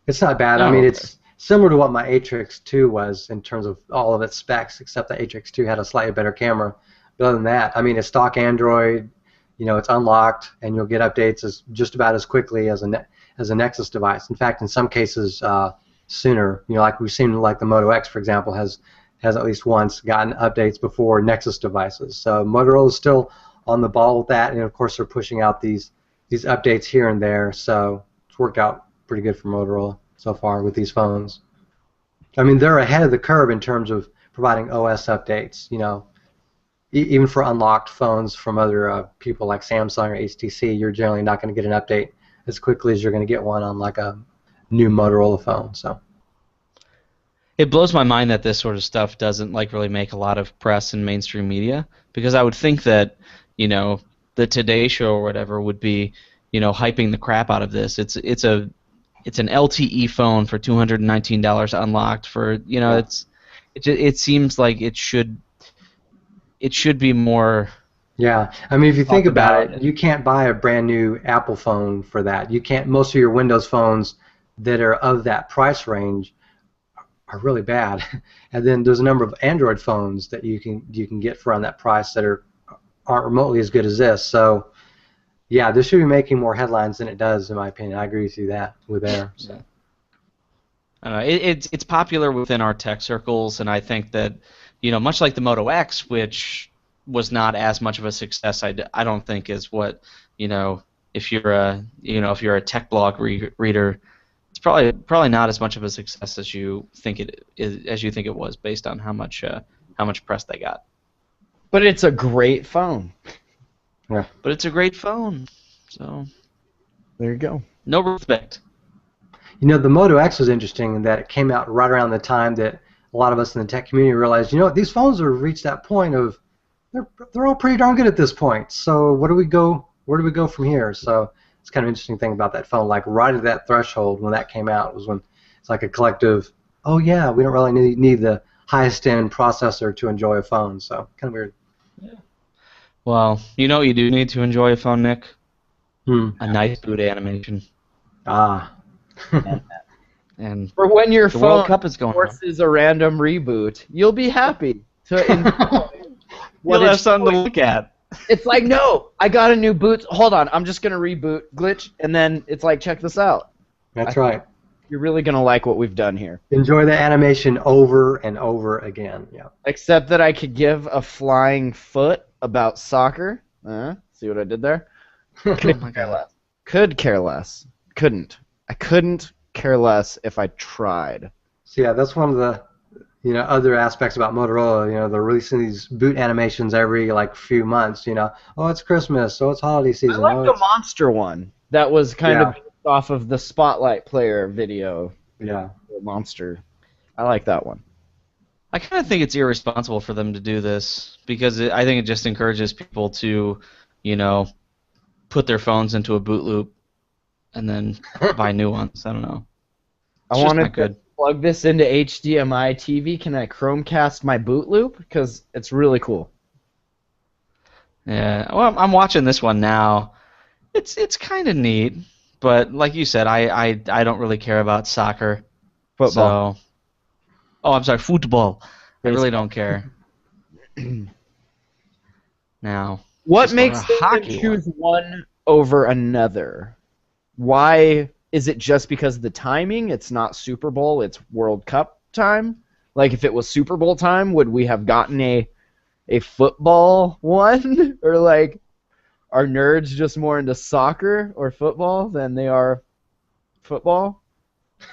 Speaker 3: it's not bad. I mean,
Speaker 2: okay.
Speaker 3: it's similar to what my Atrix 2 was in terms of all of its specs, except the Atrix 2 had a slightly better camera. But other than that, I mean, it's stock Android. It's unlocked, and you'll get updates just about as quickly as a Nexus device. In fact, in some cases, sooner. Like we've seen, like the Moto X, for example, has at least once gotten updates before Nexus devices. So Motorola is still on the ball with that, and of course they're pushing out these updates here and there. So it's worked out pretty good for Motorola so far with these phones. I mean, they're ahead of the curve in terms of providing OS updates. Even for unlocked phones from other people like Samsung or HTC, you're generally not going to get an update as quickly as you're going to get one on like a new Motorola phone. So.
Speaker 2: It blows my mind that this sort of stuff doesn't really make a lot of press in mainstream media, because I would think that the Today Show or whatever would be hyping the crap out of this. It's an LTE phone for $219 unlocked for it seems like it should be more.
Speaker 3: Yeah, I mean, if you think about
Speaker 2: about
Speaker 3: it, you can't buy a brand new Apple phone for that. You can't. Most of your Windows phones that are of that price range are really bad, and then there's a number of Android phones that you can get for around that price that aren't remotely as good as this. So, yeah, this should be making more headlines than it does, in my opinion. I agree with you there. So.
Speaker 2: Yeah. It's popular within our tech circles, and I think that much like the Moto X, which was not as much of a success, I don't think is what if you're a tech blog reader. It's probably not as much of a success as you think it was, based on how much press they got.
Speaker 1: But it's a great phone.
Speaker 3: Yeah.
Speaker 2: But it's a great phone, so
Speaker 1: There you go.
Speaker 2: no respect.
Speaker 3: The Moto X was interesting in that it came out right around the time that a lot of us in the tech community realized, these phones have reached that point of they're all pretty darn good at this point. So where do we go from here? So it's kind of interesting thing about that phone. Like right at that threshold when that came out was when it's like a collective, oh yeah, we don't really need the highest end processor to enjoy a phone. So kind of weird.
Speaker 2: Yeah. Well, what you do need to enjoy a phone, Nick? A nice boot animation.
Speaker 3: Ah.
Speaker 2: And
Speaker 1: For when your
Speaker 2: the World
Speaker 1: phone
Speaker 2: Cup is going on.
Speaker 1: forces a random reboot, you'll be happy to enjoy what
Speaker 2: You'll have
Speaker 1: it's
Speaker 2: something to
Speaker 1: doing.
Speaker 2: look at.
Speaker 1: It's like, no, I got a new boot. Hold on, I'm just going to reboot, glitch, and then it's like, check this out.
Speaker 3: That's right.
Speaker 1: You're really going to like what we've done here.
Speaker 3: Enjoy the animation over and over again. Yeah.
Speaker 1: Except that I could give a flying foot about soccer. See what I did there?
Speaker 2: Oh my God.
Speaker 1: Could care less. Couldn't. I couldn't care less if I tried.
Speaker 3: So yeah, that's one of the other aspects about Motorola. They're releasing these boot animations every few months. Oh, it's Christmas. Oh, it's holiday season.
Speaker 1: I like
Speaker 3: oh,
Speaker 1: the
Speaker 3: it's...
Speaker 1: monster one. That was kind of based off of the Spotlight Player video.
Speaker 3: Yeah.
Speaker 1: The monster. I like that one.
Speaker 2: I kind of think it's irresponsible for them to do this, because I think it just encourages people to, put their phones into a boot loop and then buy new ones. I don't know.
Speaker 1: I wanted to plug this into HDMI TV. Can I Chromecast my boot loop? Because it's really cool.
Speaker 2: Yeah. Well, I'm watching this one now. It's kind of neat, but like you said, I don't really care about soccer.
Speaker 1: Football.
Speaker 2: So, I'm sorry, football. I really don't care. now.
Speaker 1: What
Speaker 2: Just
Speaker 1: makes
Speaker 2: a
Speaker 1: them
Speaker 2: hockey
Speaker 1: choose one over another? Why is it just because of the timing? It's not Super Bowl, it's World Cup time. Like if it was Super Bowl time, would we have gotten a football one? Or like are nerds just more into soccer or football than they are football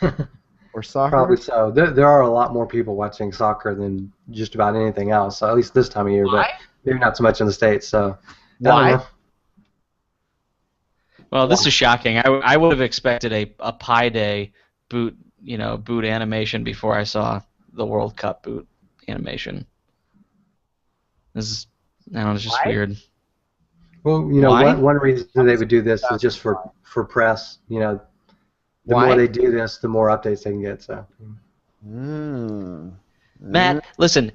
Speaker 1: or soccer?
Speaker 3: Probably so. There are a lot more people watching soccer than just about anything else. So at least this time of year,
Speaker 1: Why?
Speaker 3: but maybe not so much in the States. So I don't
Speaker 1: Why?
Speaker 3: know.
Speaker 2: Well, this is shocking. I would have expected a Pi Day boot animation before I saw the World Cup boot animation. This is, I don't know, it's just
Speaker 1: Why?
Speaker 2: weird.
Speaker 3: Well,
Speaker 2: Why?
Speaker 3: one reason they would do this is just for press. The
Speaker 1: Why?
Speaker 3: more they do this, the more updates they can get. So.
Speaker 2: Matt, listen,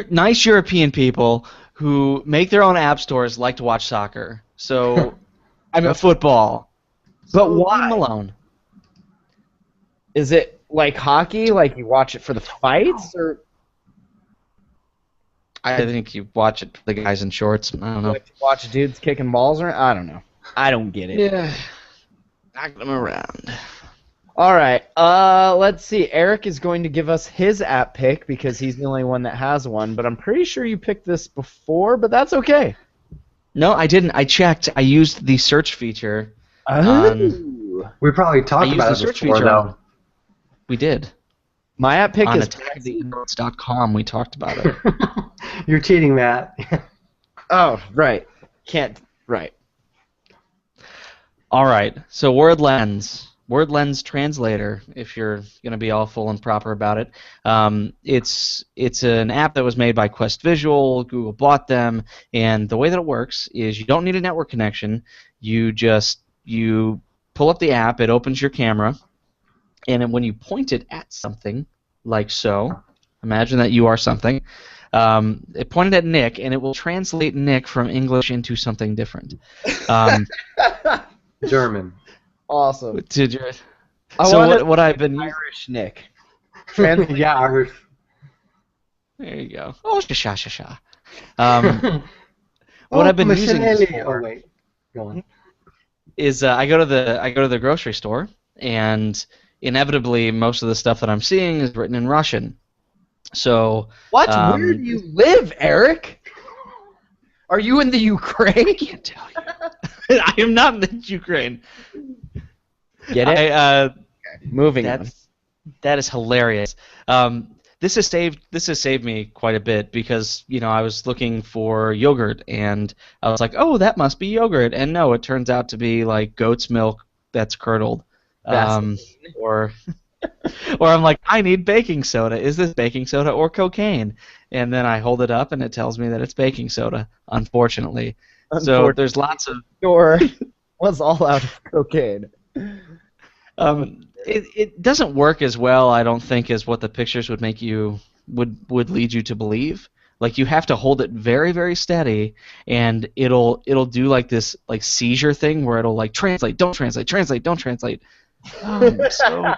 Speaker 2: nice European people who make their own app stores like to watch soccer. So, I mean, football.
Speaker 1: But
Speaker 2: So
Speaker 1: why?
Speaker 2: leave them alone.
Speaker 1: Is it like hockey? Like you watch it for the fights, or
Speaker 2: I think you watch it for the guys in shorts. I don't know.
Speaker 1: like to watch dudes kicking balls? Or I don't know. I don't get it.
Speaker 2: Yeah. Knock them around.
Speaker 1: All right. Let's see. Eric is going to give us his app pick because he's the only one that has one. But I'm pretty sure you picked this before. But that's okay.
Speaker 2: No, I didn't. I checked. I used the search feature.
Speaker 3: We probably
Speaker 2: I
Speaker 3: talked
Speaker 2: used
Speaker 3: about
Speaker 2: the
Speaker 3: it
Speaker 2: search
Speaker 3: before,
Speaker 2: feature.
Speaker 3: though.
Speaker 2: We did.
Speaker 1: My app pick
Speaker 2: On
Speaker 1: is
Speaker 2: attacktheandroids.com, we talked about it.
Speaker 3: You're cheating, Matt.
Speaker 1: Oh, right. Can't. Right.
Speaker 2: All right. So WordLens Translator, if you're going to be all full and proper about it. It's an app that was made by Quest Visual. Google bought them, and the way that it works is you don't need a network connection. You pull up the app. It opens your camera, and then when you point it at something, like so, imagine that you are something. It pointed at Nick, and it will translate Nick from English into something different.
Speaker 3: German.
Speaker 1: Awesome.
Speaker 2: So what I've been using...
Speaker 1: Irish Nick.
Speaker 3: Yeah, Irish.
Speaker 2: There you go. Oh, sha. What I've been using this for
Speaker 3: wait. Go on.
Speaker 2: is I go to the grocery store, and inevitably most of the stuff that I'm seeing is written in Russian. So
Speaker 1: What? Where do you live, Eric? Are you in the Ukraine?
Speaker 2: I can't tell you. I am not in the Ukraine.
Speaker 1: Get it? Moving on.
Speaker 2: That is hilarious. This has saved me quite a bit because I was looking for yogurt and I was like, oh, that must be yogurt, and no, it turns out to be like goat's milk that's curdled. Or I'm like, I need baking soda. Is this baking soda or cocaine? And then I hold it up and it tells me that it's baking soda. Unfortunately. So there's lots of.
Speaker 1: Store was all out of cocaine.
Speaker 2: It doesn't work as well, I don't think, as what the pictures would make you would lead you to believe. Like you have to hold it very, very steady, and it'll do like this like seizure thing where it'll like translate, don't translate, translate, don't translate. So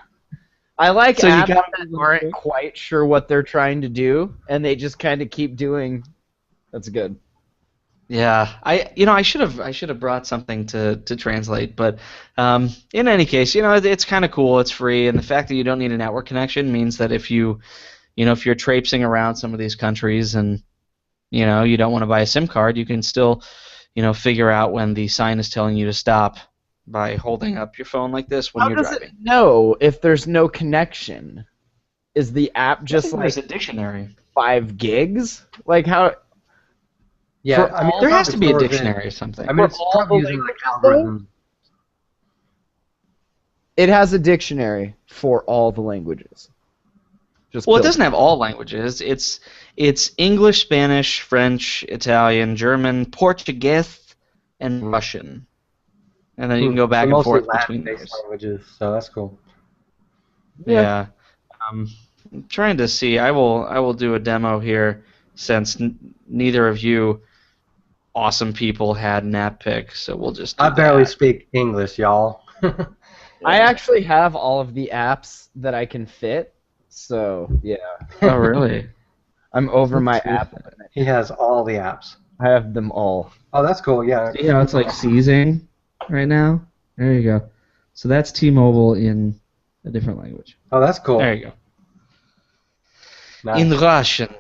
Speaker 1: I like
Speaker 2: So you
Speaker 1: apps
Speaker 2: gotta-
Speaker 1: that aren't quite sure what they're trying to do, and they just kind of keep doing. That's good.
Speaker 2: yeah, I should have brought something to translate, but in any case, it's kind of cool. It's free, and the fact that you don't need a network connection means that if you're traipsing around some of these countries and you don't want to buy a SIM card, you can still figure out when the sign is telling you to stop by holding up your phone like this when
Speaker 1: How
Speaker 2: you're
Speaker 1: does
Speaker 2: driving.
Speaker 1: it know if there's no connection? Is the app just like
Speaker 2: there's a dictionary.
Speaker 1: 5 gigs? Like how?
Speaker 3: Yeah,
Speaker 1: For
Speaker 3: I mean,
Speaker 1: all-
Speaker 2: There has to be a
Speaker 3: stores in-
Speaker 2: dictionary or something.
Speaker 3: I mean, it's
Speaker 1: For all
Speaker 3: probably
Speaker 1: the
Speaker 3: using like
Speaker 1: languages, though?
Speaker 3: algorithm.
Speaker 1: It has a dictionary for all the languages. Just
Speaker 2: Well, it
Speaker 1: built.
Speaker 2: doesn't have all languages. It's English, Spanish, French, Italian, German, Portuguese, and Russian. And then you can go back and
Speaker 3: mostly
Speaker 2: forth between those.
Speaker 3: Latin-based languages, so that's cool.
Speaker 2: Yeah. I'm trying to see. I will do a demo here since neither of you awesome people had an app pick, so we'll just do
Speaker 3: I barely
Speaker 2: that.
Speaker 3: speak English, y'all.
Speaker 1: I actually have all of the apps that I can fit, so yeah.
Speaker 2: Oh, really?
Speaker 1: I'm over my app limit.
Speaker 3: He has all the apps.
Speaker 1: I have them all.
Speaker 3: Oh, that's cool. Yeah.
Speaker 2: See how it's like seizing right now? There you go. So that's T-Mobile in a different language.
Speaker 3: Oh, that's cool.
Speaker 2: There you go.
Speaker 3: Nice.
Speaker 2: In Russian.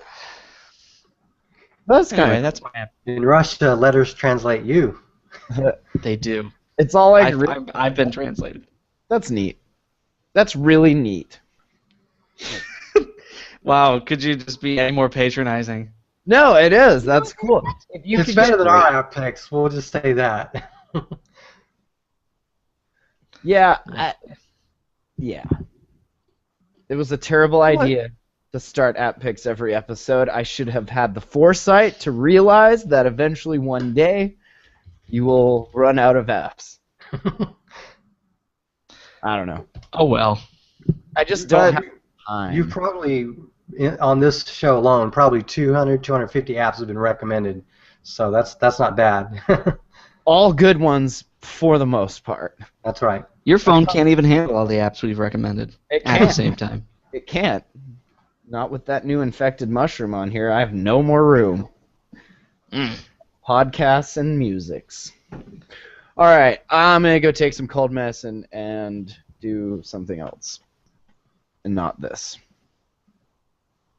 Speaker 1: That's kind
Speaker 2: Anyway,
Speaker 1: of.
Speaker 2: that's my app.
Speaker 3: In Russia, letters translate you.
Speaker 2: They do.
Speaker 1: It's all like.
Speaker 2: I've been translated.
Speaker 1: That's neat. That's really neat.
Speaker 2: Wow, could you just be any more patronizing?
Speaker 1: No, it is. That's cool. If you
Speaker 3: It's
Speaker 1: could
Speaker 3: better
Speaker 1: get-
Speaker 3: than our app picks. We'll just say that.
Speaker 1: Yeah. Yeah. It was a terrible idea to start app picks every episode. I should have had the foresight to realize that eventually one day you will run out of apps. I don't know.
Speaker 2: Oh well.
Speaker 1: I just don't
Speaker 3: But
Speaker 1: have time.
Speaker 3: You've probably, on this show alone, probably 200, 250 apps have been recommended. So that's not bad.
Speaker 1: All good ones for the most part.
Speaker 3: That's right.
Speaker 2: Your phone can't even handle all the apps we've recommended
Speaker 1: It
Speaker 2: at the
Speaker 1: can't.
Speaker 2: same time.
Speaker 1: It can't. Not with that new infected mushroom on here. I have no more room. Podcasts and musics. All right, I'm gonna go take some cold medicine and do something else, and not this.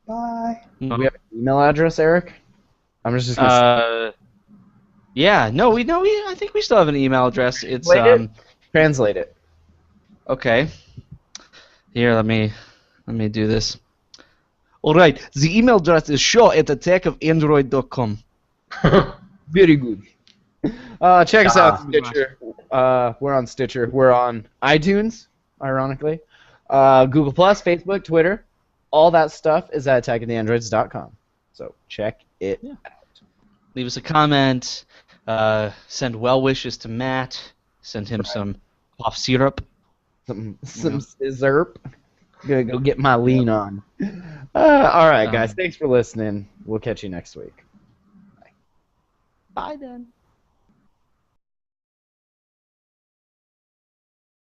Speaker 3: Bye.
Speaker 1: Do we have an email address, Eric? I'm just gonna
Speaker 2: Yeah, no, I think we still have an email address. It's
Speaker 1: translate it.
Speaker 2: okay. Here, let me do this. All right, the email address is show@attackofandroid.com.
Speaker 1: Very good. Check us out on Stitcher. We're on Stitcher. We're on iTunes, ironically. Google+, Facebook, Twitter. All that stuff is at attackoftheandroids.com. So check it out.
Speaker 2: Leave us a comment. Send well wishes to Matt. Send him some cough syrup.
Speaker 1: Some scissor. Gonna go get my lean on. All right, guys. Thanks for listening. We'll catch you next week. Bye then.